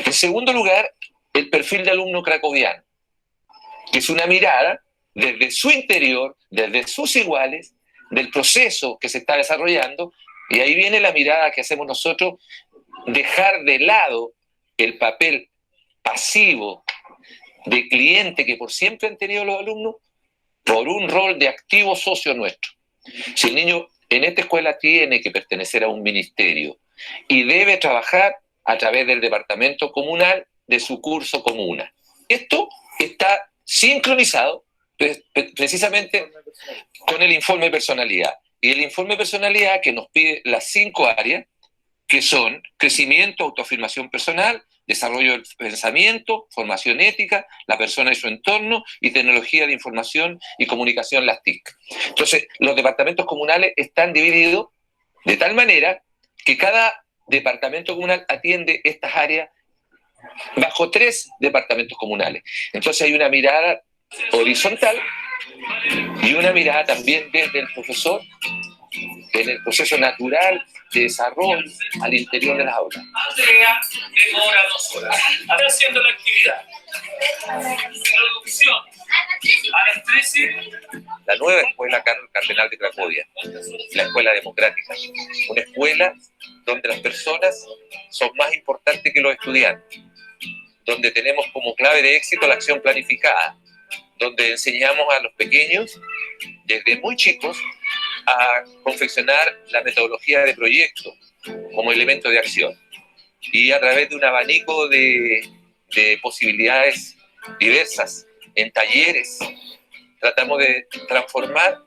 Speaker 7: En segundo lugar, el perfil de alumno cracoviano, que es una mirada desde su interior, desde sus iguales, del proceso que se está desarrollando, y ahí viene la mirada que hacemos nosotros, dejar de lado el papel pasivo de cliente que por siempre han tenido los alumnos, por un rol de activo socio nuestro. Si el niño en esta escuela tiene que pertenecer a un ministerio y debe trabajar a través del departamento comunal de su curso comuna. Esto está sincronizado precisamente con el informe de personalidad. Y el informe de personalidad que nos pide las 5 áreas, que son crecimiento, autoafirmación personal, desarrollo del pensamiento, formación ética, la persona y su entorno, y tecnología de información y comunicación, las TIC. Entonces, los departamentos comunales están divididos de tal manera que cada departamento comunal atiende estas áreas bajo 3 departamentos comunales. Entonces hay una mirada horizontal y una mirada también desde el profesor en el proceso natural de desarrollo al interior de las aulas.
Speaker 15: Andrea demora 2 horas. Está haciendo la actividad. Introducción. A las 13.
Speaker 7: La nueva escuela Cardenal de Cracovia, la escuela democrática. Una escuela donde las personas son más importantes que los estudiantes, donde tenemos como clave de éxito la acción planificada, donde enseñamos a los pequeños, desde muy chicos, a confeccionar la metodología de proyecto como elemento de acción. Y a través de un abanico de posibilidades diversas, en talleres, tratamos de transformar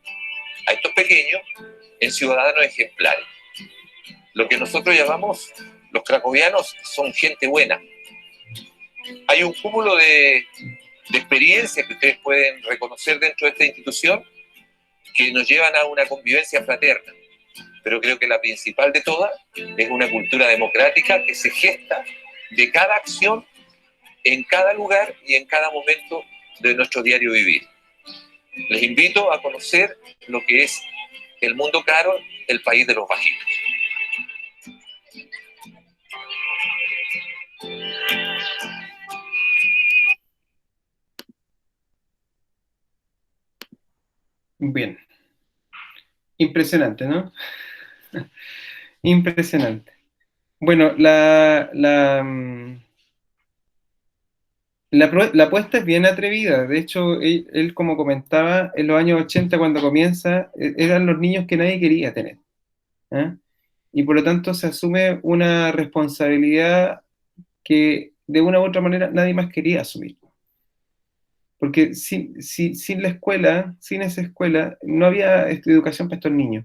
Speaker 7: a estos pequeños en ciudadanos ejemplares. Lo que nosotros llamamos los cracovianos son gente buena. Hay un cúmulo de experiencias que ustedes pueden reconocer dentro de esta institución que nos llevan a una convivencia fraterna. Pero creo que la principal de todas es una cultura democrática que se gesta de cada acción, en cada lugar y en cada momento de nuestro diario vivir. Les invito a conocer lo que es el mundo caro, el país de los bajitos.
Speaker 1: Bien. Impresionante, ¿no? Impresionante. Bueno, la apuesta es bien atrevida. De hecho, él, como comentaba, en los años 80, cuando comienza, eran los niños que nadie quería tener. ¿Eh? Y por lo tanto se asume una responsabilidad que de una u otra manera nadie más quería asumir. Porque sin la escuela, sin esa escuela, no había educación para estos niños.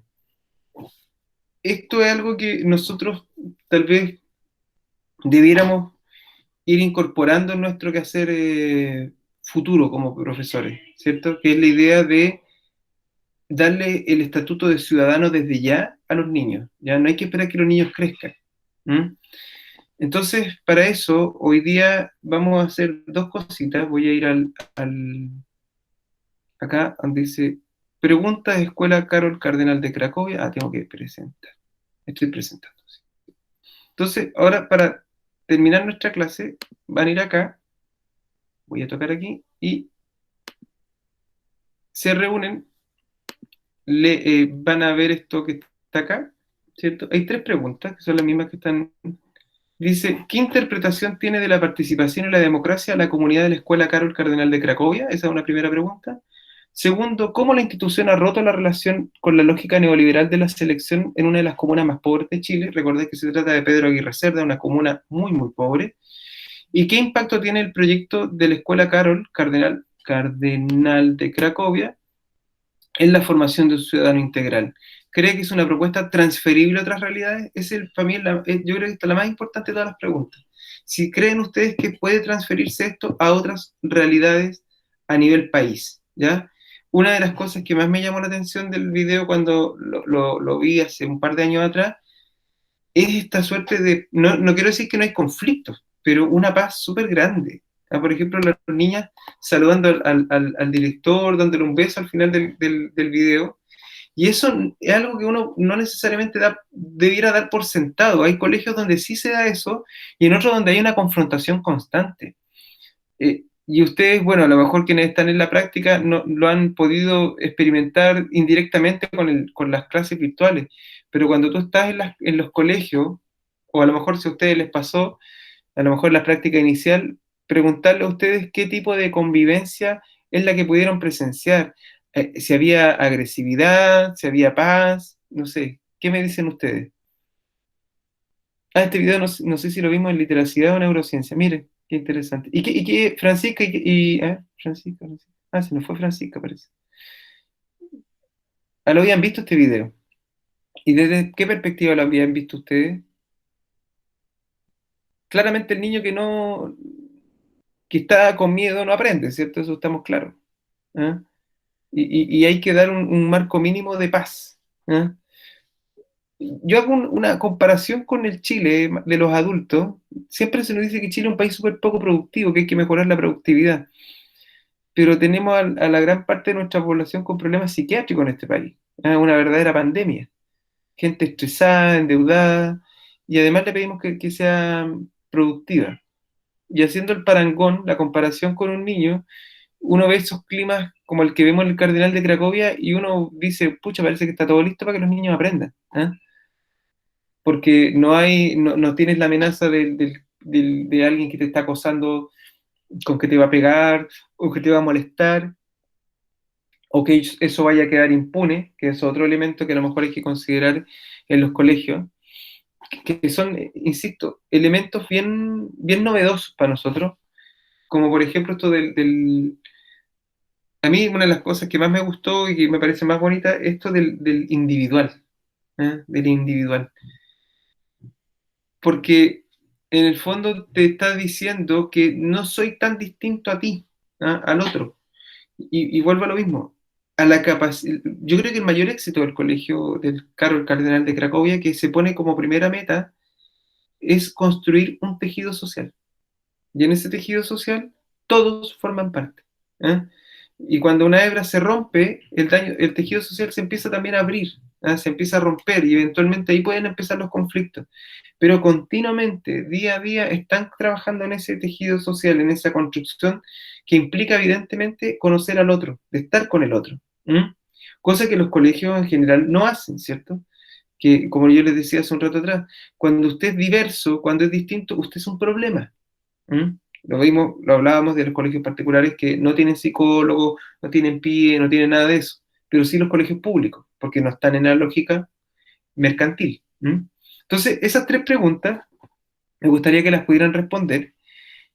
Speaker 1: Esto es algo que nosotros tal vez debiéramos ir incorporando en nuestro quehacer futuro como profesores, ¿cierto? Que es la idea de darle el estatuto de ciudadano desde ya a los niños. Ya no hay que esperar que los niños crezcan. Entonces, para eso, hoy día vamos a hacer 2 cositas. Voy a ir acá donde dice Pregunta de Escuela Carol Cardenal de Cracovia. Ah, tengo que presentar. Estoy presentando. Sí. Entonces, ahora para terminar nuestra clase, van a ir acá. Voy a tocar aquí y se reúnen. Van a ver esto que está acá, ¿cierto? Hay 3 preguntas, que son las mismas que están. Dice, ¿qué interpretación tiene de la participación y la democracia la comunidad de la Escuela Carol Cardenal de Cracovia? Esa es una primera pregunta. Segundo, ¿cómo la institución ha roto la relación con la lógica neoliberal de la selección en una de las comunas más pobres de Chile? Recordé que se trata de Pedro Aguirre Cerda, una comuna muy, muy pobre. ¿Y qué impacto tiene el proyecto de la Escuela Carol Cardenal de Cracovia en la formación de un ciudadano integral? ¿Cree que es una propuesta transferible a otras realidades? Para mí, yo creo que esta es la más importante de todas las preguntas. Si creen ustedes que puede transferirse esto a otras realidades a nivel país, ¿ya? Una de las cosas que más me llamó la atención del video cuando lo vi hace un par de años atrás es esta suerte de, no quiero decir que no hay conflictos, pero una paz súper grande. Por ejemplo, las niñas saludando al director, dándole un beso al final del video. Y eso es algo que uno no necesariamente debiera dar por sentado. Hay colegios donde sí se da eso y en otros donde hay una confrontación constante. Y ustedes, bueno, a lo mejor quienes están en la práctica no, lo han podido experimentar indirectamente con las clases virtuales, pero cuando tú estás en los colegios, o a lo mejor si a ustedes les pasó, a lo mejor en la práctica inicial, preguntarle a ustedes qué tipo de convivencia es la que pudieron presenciar, si había agresividad, si había paz, no sé, ¿qué me dicen ustedes? Este video no sé si lo vimos en literacidad o neurociencia, miren. Qué interesante. Francisca, Francisca. Ah, se nos fue Francisca, parece. ¿Lo habían visto este video? ¿Y desde qué perspectiva lo habían visto ustedes? Claramente el niño que está con miedo no aprende, ¿cierto? Eso estamos claros. ¿Ah? Y hay que dar un marco mínimo de paz. ¿Ah? Yo hago una comparación con el Chile de los adultos. Siempre se nos dice que Chile es un país súper poco productivo, que hay que mejorar la productividad. Pero tenemos a la gran parte de nuestra población con problemas psiquiátricos en este país. Una verdadera pandemia. Gente estresada, endeudada, y además le pedimos que sea productiva. Y haciendo el parangón, la comparación con un niño, uno ve esos climas como el que vemos en el Cardenal de Cracovia y uno dice, pucha, parece que está todo listo para que los niños aprendan. Porque no tienes la amenaza de alguien que te está acosando con que te va a pegar o que te va a molestar, o que eso vaya a quedar impune, que es otro elemento que a lo mejor hay que considerar en los colegios, que son, insisto, elementos bien, bien novedosos para nosotros, como por ejemplo esto a mí una de las cosas que más me gustó y que me parece más bonita, esto del individual, del individual. Porque en el fondo te está diciendo que no soy tan distinto a ti, al otro. Y vuelvo a lo mismo. Yo creo que el mayor éxito del colegio del Carol Cardenal de Cracovia, que se pone como primera meta, es construir un tejido social. Y en ese tejido social todos forman parte. Y cuando una hebra se rompe, el tejido social se empieza también a abrir, se empieza a romper y eventualmente ahí pueden empezar los conflictos. Pero continuamente, día a día, están trabajando en ese tejido social, en esa construcción que implica evidentemente conocer al otro, de estar con el otro. Cosa que los colegios en general no hacen, ¿cierto? Que, como yo les decía hace un rato atrás, cuando usted es diverso, cuando es distinto, usted es un problema. Lo hablábamos de los colegios particulares que no tienen psicólogos, no tienen PIE, no tienen nada de eso, pero sí los colegios públicos, porque no están en la lógica mercantil. Entonces, esas 3 preguntas me gustaría que las pudieran responder,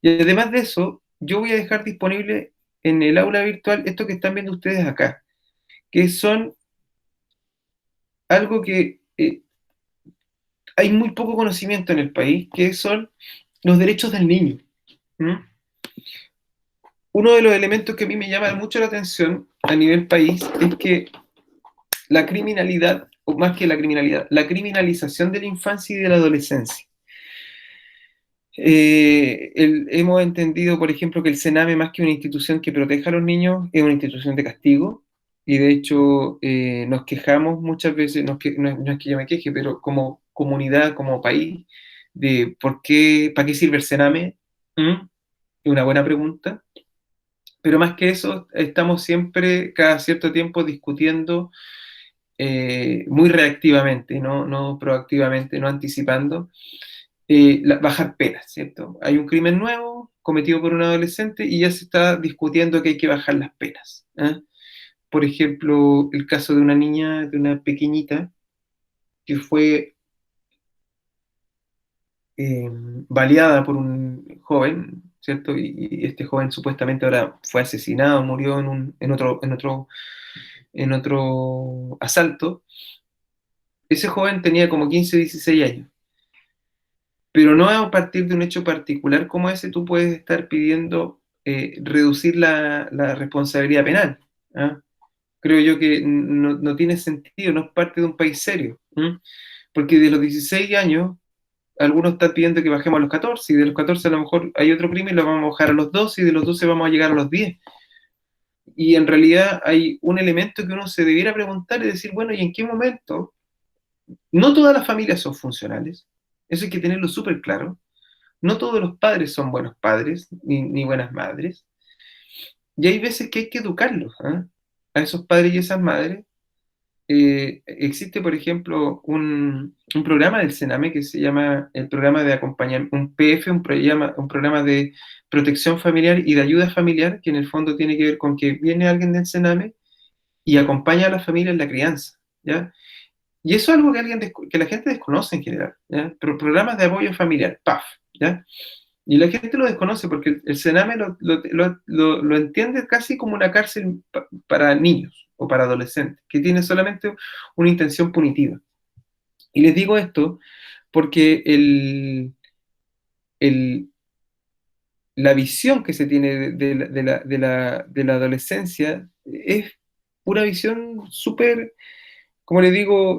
Speaker 1: y además de eso, yo voy a dejar disponible en el aula virtual esto que están viendo ustedes acá, que son algo que hay muy poco conocimiento en el país, que son los derechos del niño. Uno de los elementos que a mí me llama mucho la atención a nivel país es que la criminalidad, o más que la criminalidad, la criminalización de la infancia y de la adolescencia. Hemos entendido, por ejemplo, que el CENAME, más que una institución que proteja a los niños, es una institución de castigo, y de hecho nos quejamos muchas veces, no es que yo me queje, pero como comunidad, como país, de ¿para qué sirve el Sename? ¿Mm? Es una buena pregunta, pero más que eso, estamos siempre, cada cierto tiempo, discutiendo muy reactivamente, no proactivamente, no anticipando, bajar penas, ¿cierto? Hay un crimen nuevo cometido por un adolescente y ya se está discutiendo que hay que bajar las penas. Por ejemplo, el caso de una niña, de una pequeñita, que fue baleada por un joven, ¿cierto? Y este joven supuestamente ahora fue asesinado, murió en otro asalto. Ese joven tenía como 15 o 16 años. Pero no a partir de un hecho particular como ese tú puedes estar pidiendo reducir la responsabilidad penal. ¿Ah? Creo yo que no tiene sentido, no es parte de un país serio. Porque de los 16 años, algunos están pidiendo que bajemos a los 14, y de los 14 a lo mejor hay otro crimen, lo vamos a bajar a los 12, y de los 12 vamos a llegar a los 10. Y en realidad hay un elemento que uno se debiera preguntar y decir, bueno, ¿y en qué momento? No todas las familias son funcionales, eso hay que tenerlo súper claro. No todos los padres son buenos padres, ni buenas madres. Y hay veces que hay que educarlos, a esos padres y esas madres. Existe, por ejemplo, un programa del Sename que se llama el programa de acompañamiento, un PF, un programa de protección familiar y de ayuda familiar, que en el fondo tiene que ver con que viene alguien del Sename y acompaña a la familia en la crianza, ¿ya? Y eso es algo que la gente desconoce en general, ¿ya? Pero programas de apoyo familiar, PAF, ¿ya? Y la gente lo desconoce porque el Sename lo entiende casi como una cárcel para niños o para adolescentes, que tiene solamente una intención punitiva. Y les digo esto porque la visión que se tiene de la adolescencia es una visión súper, como les digo,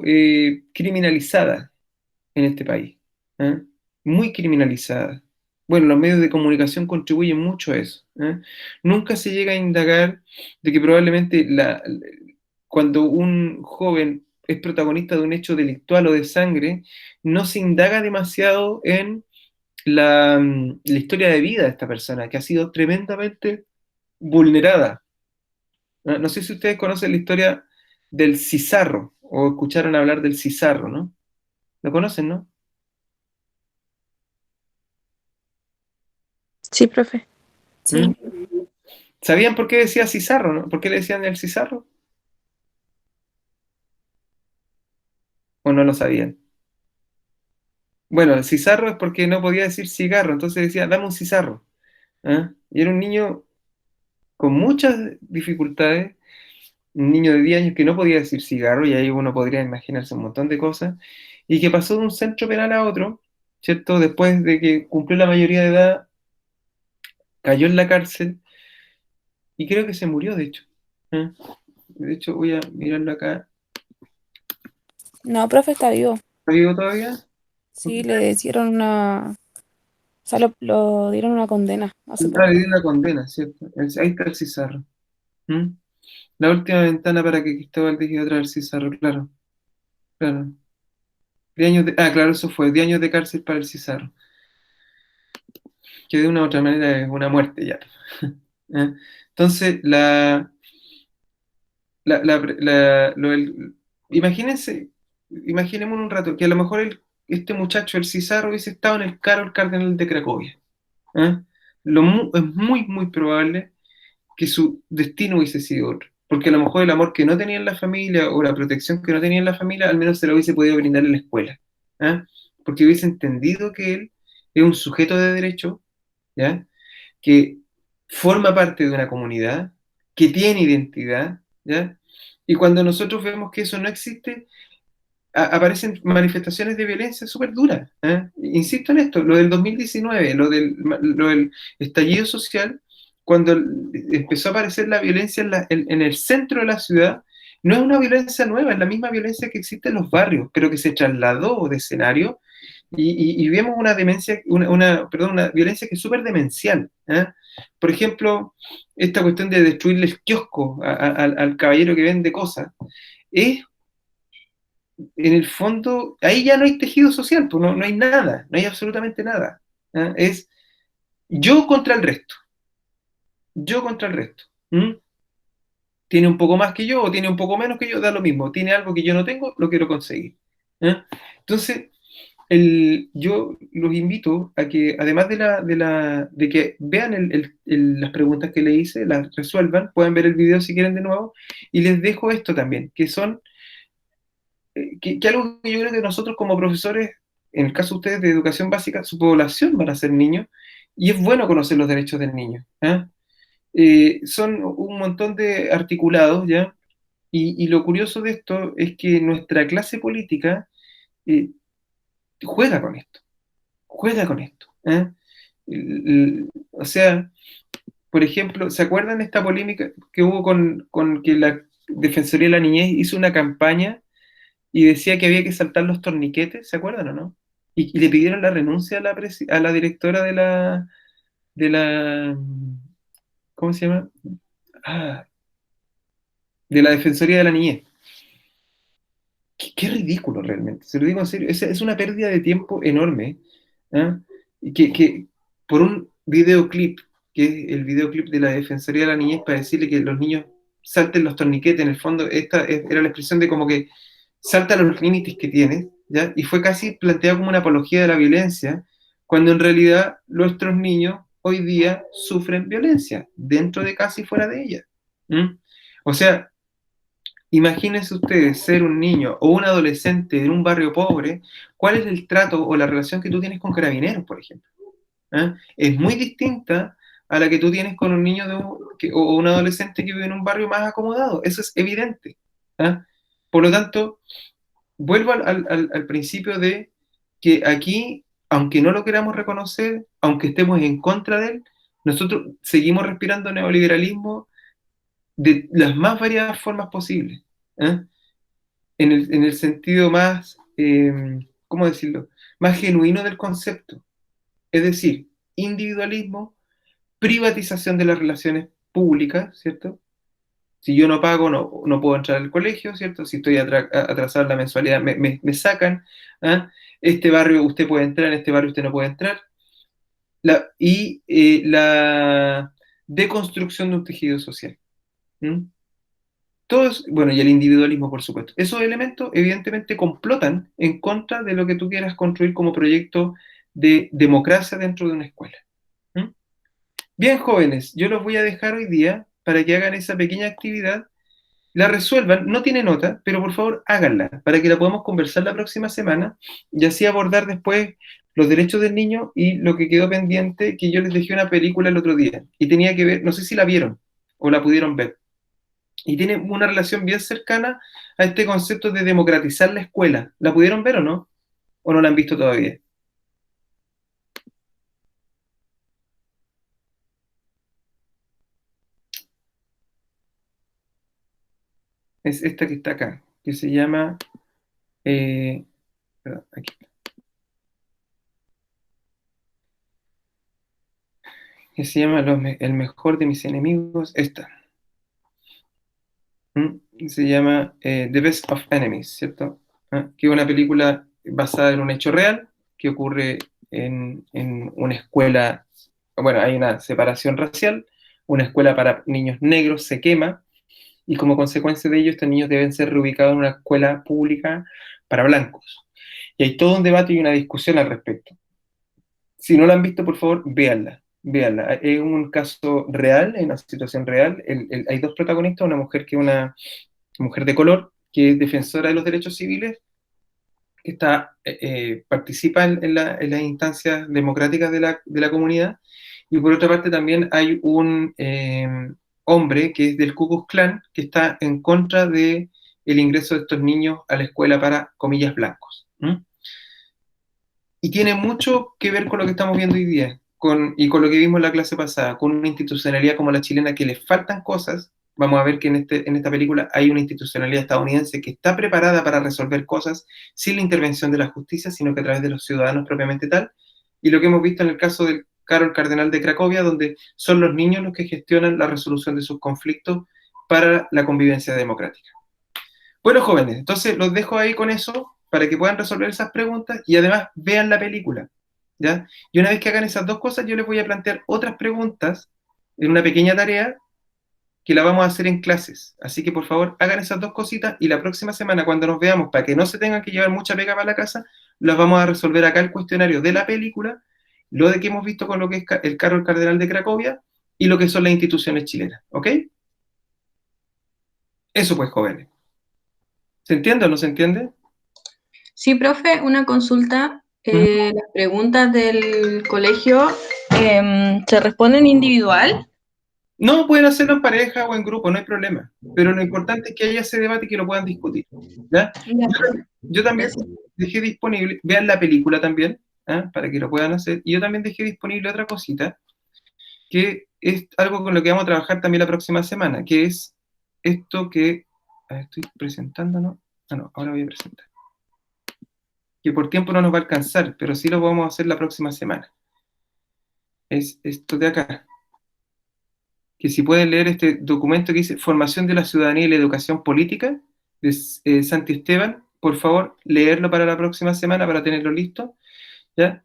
Speaker 1: criminalizada en este país. Muy criminalizada. Bueno, los medios de comunicación contribuyen mucho a eso. Nunca se llega a indagar de que probablemente cuando un joven es protagonista de un hecho delictual o de sangre, no se indaga demasiado en la historia de vida de esta persona, que ha sido tremendamente vulnerada. No sé si ustedes conocen la historia del Cizarro, o escucharon hablar del Cizarro, ¿no? ¿Lo conocen, no?
Speaker 4: Sí, profe.
Speaker 2: Sí.
Speaker 1: ¿Sabían por qué decía Cizarro, no? ¿Por qué le decían el Cizarro? ¿O no lo sabían? Bueno, el Cizarro es porque no podía decir cigarro, entonces decía, dame un cizarro. Y era un niño con muchas dificultades, un niño de 10 años que no podía decir cigarro, y ahí uno podría imaginarse un montón de cosas, y que pasó de un centro penal a otro, ¿cierto? Después de que cumplió la mayoría de edad, cayó en la cárcel, y creo que se murió, de hecho. De hecho, voy a mirarlo acá.
Speaker 2: No, profe, está vivo.
Speaker 1: ¿Está vivo todavía?
Speaker 2: Sí, le dieron o sea, lo dieron una condena hace
Speaker 1: Le
Speaker 2: poco.
Speaker 1: dieron una condena, ¿cierto? Ahí está el Cizarro. La última ventana para que Cristóbal deje de traer Cizarro, claro. Claro. Claro, eso fue, 10 años de cárcel para el Cizarro. Que de una u otra manera es una muerte ya. Entonces, imagínense, imaginemos un rato que a lo mejor este muchacho, el Cizarro, hubiese estado en el Carol Cardenal de Cracovia. Es muy, muy probable que su destino hubiese sido otro. Porque a lo mejor el amor que no tenía en la familia o la protección que no tenía en la familia, al menos se lo hubiese podido brindar en la escuela. Porque hubiese entendido que él es un sujeto de derecho, ¿ya? Que forma parte de una comunidad, que tiene identidad, ¿ya? Y cuando nosotros vemos que eso no existe, aparecen manifestaciones de violencia súper duras. Insisto en esto, lo del 2019, lo del estallido social, cuando empezó a aparecer la violencia en el centro de la ciudad, no es una violencia nueva, es la misma violencia que existe en los barrios, pero que se trasladó de escenario y vemos una violencia que es súper demencial. Por ejemplo, esta cuestión de destruirle el kiosco al caballero que vende cosas, es, en el fondo, ahí ya no hay tejido social, pues no hay nada, no hay absolutamente nada. Es yo contra el resto, yo contra el resto. Tiene un poco más que yo o tiene un poco menos que yo, da lo mismo. Tiene algo que yo no tengo, lo quiero conseguir. Entonces, yo los invito a que, además de que vean las preguntas que le hice, las resuelvan, pueden ver el video si quieren de nuevo, y les dejo esto también, que son, que algo que yo creo que nosotros como profesores, en el caso de ustedes de educación básica, su población van a ser niños, y es bueno conocer los derechos del niño. Son un montón de articulados, ¿ya? Y lo curioso de esto es que nuestra clase política juega con esto, juega con esto. O sea, por ejemplo, ¿se acuerdan de esta polémica que hubo con que la Defensoría de la Niñez hizo una campaña y decía que había que saltar los torniquetes? ¿Se acuerdan o no? Y le pidieron la renuncia a la directora de la, ¿cómo se llama? De la Defensoría de la Niñez. Qué ridículo realmente, se lo digo en serio, es una pérdida de tiempo enorme, y que por un videoclip, que es el videoclip de la Defensoría de la Niñez para decirle que los niños salten los torniquetes, en el fondo era la expresión de como que salta los límites que tienes, ¿ya? Y fue casi planteado como una apología de la violencia, cuando en realidad nuestros niños hoy día sufren violencia, dentro de casa y fuera de ella. O sea, imagínense ustedes ser un niño o un adolescente en un barrio pobre, ¿cuál es el trato o la relación que tú tienes con carabineros, por ejemplo? Es muy distinta a la que tú tienes con un niño o un adolescente que vive en un barrio más acomodado. Eso es evidente. Por lo tanto, vuelvo al principio de que aquí, aunque no lo queramos reconocer, aunque estemos en contra de él, nosotros seguimos respirando neoliberalismo de las más variadas formas posibles, en el sentido más, ¿cómo decirlo?, más genuino del concepto. Es decir, individualismo, privatización de las relaciones públicas, ¿cierto? Si yo no pago, no puedo entrar al colegio, ¿cierto? Si estoy atrasado en la mensualidad, me sacan. Este barrio usted puede entrar, en este barrio usted no puede entrar. La deconstrucción de un tejido social. Todos, bueno, y el individualismo, por supuesto. Esos elementos, evidentemente, complotan en contra de lo que tú quieras construir como proyecto de democracia dentro de una escuela. Bien, jóvenes, yo los voy a dejar hoy día para que hagan esa pequeña actividad, la resuelvan, no tiene nota, pero por favor háganla, para que la podamos conversar la próxima semana y así abordar después los derechos del niño y lo que quedó pendiente, que yo les dejé una película el otro día, y tenía que ver, no sé si la vieron o la pudieron ver, y tiene una relación bien cercana a este concepto de democratizar la escuela. ¿La pudieron ver o no? ¿O no la han visto todavía? Es esta que está acá, que se llama... perdón, aquí. Que se llama El mejor de mis enemigos. Esta. Se llama The Best of Enemies, ¿cierto? Que es una película basada en un hecho real que ocurre en una escuela. Bueno, hay una separación racial, una escuela para niños negros se quema, y como consecuencia de ello, estos niños deben ser reubicados en una escuela pública para blancos. Y hay todo un debate y una discusión al respecto. Si no la han visto, por favor, véanla. Véanla. Es un caso real, es una situación real. Hay dos protagonistas, una mujer que es una mujer de color, que es defensora de los derechos civiles, que participa en las instancias democráticas de la comunidad, y por otra parte también hay un hombre que es del Ku Klux Klan, que está en contra del ingreso de estos niños a la escuela para, comillas, blancos. Y tiene mucho que ver con lo que estamos viendo hoy día, y con lo que vimos en la clase pasada, con una institucionalidad como la chilena que le faltan cosas. Vamos a ver que en esta película hay una institucionalidad estadounidense que está preparada para resolver cosas sin la intervención de la justicia, sino que a través de los ciudadanos propiamente tal. Y lo que hemos visto en el caso Karol Cardenal de Cracovia, donde son los niños los que gestionan la resolución de sus conflictos para la convivencia democrática. Bueno, jóvenes, entonces los dejo ahí con eso para que puedan resolver esas preguntas y además vean la película, ¿ya? Y una vez que hagan esas dos cosas, yo les voy a plantear otras preguntas en una pequeña tarea que la vamos a hacer en clases. Así que, por favor, hagan esas dos cositas y la próxima semana, cuando nos veamos, para que no se tengan que llevar mucha pega para la casa, las vamos a resolver acá el cuestionario de la película, lo de que hemos visto con lo que es el Karol Cardenal de Cracovia y lo que son las instituciones chilenas, ¿ok? Eso pues, jóvenes. ¿Se entiende o no se entiende?
Speaker 16: Sí, profe, una consulta. Las preguntas del colegio ¿se responden individual?
Speaker 1: No, pueden hacerlo en pareja o en grupo, no hay problema. Pero lo importante es que haya ese debate y que lo puedan discutir, ¿ya? Yo también dejé disponible, vean la película también, ¿ah? Para que lo puedan hacer. Y yo también dejé disponible otra cosita, que es algo con lo que vamos a trabajar también la próxima semana, que es esto que... estoy presentando, ¿no? Ah, no, ahora voy a presentar. Que por tiempo no nos va a alcanzar, pero sí lo vamos a hacer la próxima semana. Es esto de acá. Que si pueden leer este documento que dice Formación de la Ciudadanía y la Educación Política, de Santi Esteban, por favor, leerlo para la próxima semana para tenerlo listo, ¿ya?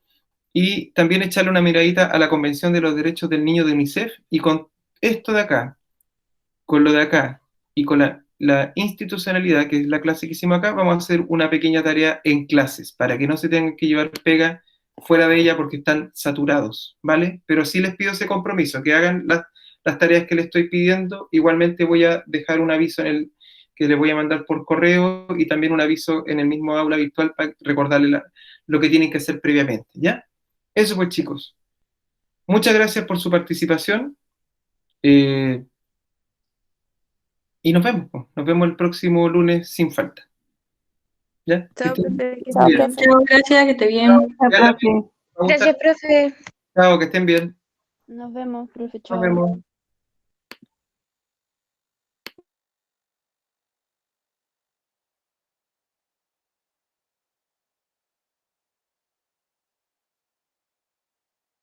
Speaker 1: Y también echarle una miradita a la Convención de los Derechos del Niño de UNICEF, y con esto de acá, con lo de acá, y con la institucionalidad, que es la clase que hicimos acá, vamos a hacer una pequeña tarea en clases, para que no se tengan que llevar pega fuera de ella porque están saturados, ¿vale? Pero sí les pido ese compromiso, que hagan las tareas que les estoy pidiendo. Igualmente voy a dejar un aviso que les voy a mandar por correo y también un aviso en el mismo aula virtual para recordarles lo que tienen que hacer previamente, ¿ya? Eso pues, chicos. Muchas gracias por su participación. Y nos vemos el próximo lunes sin falta. ¿Ya?
Speaker 16: Chao, profe.
Speaker 1: Chao,
Speaker 16: gracias, que esté bien.
Speaker 1: Gracias, profe.
Speaker 3: Gracias, profe.
Speaker 1: Chao, que estén bien.
Speaker 3: Nos vemos, profe.
Speaker 1: Nos
Speaker 3: Chao.
Speaker 1: vemos.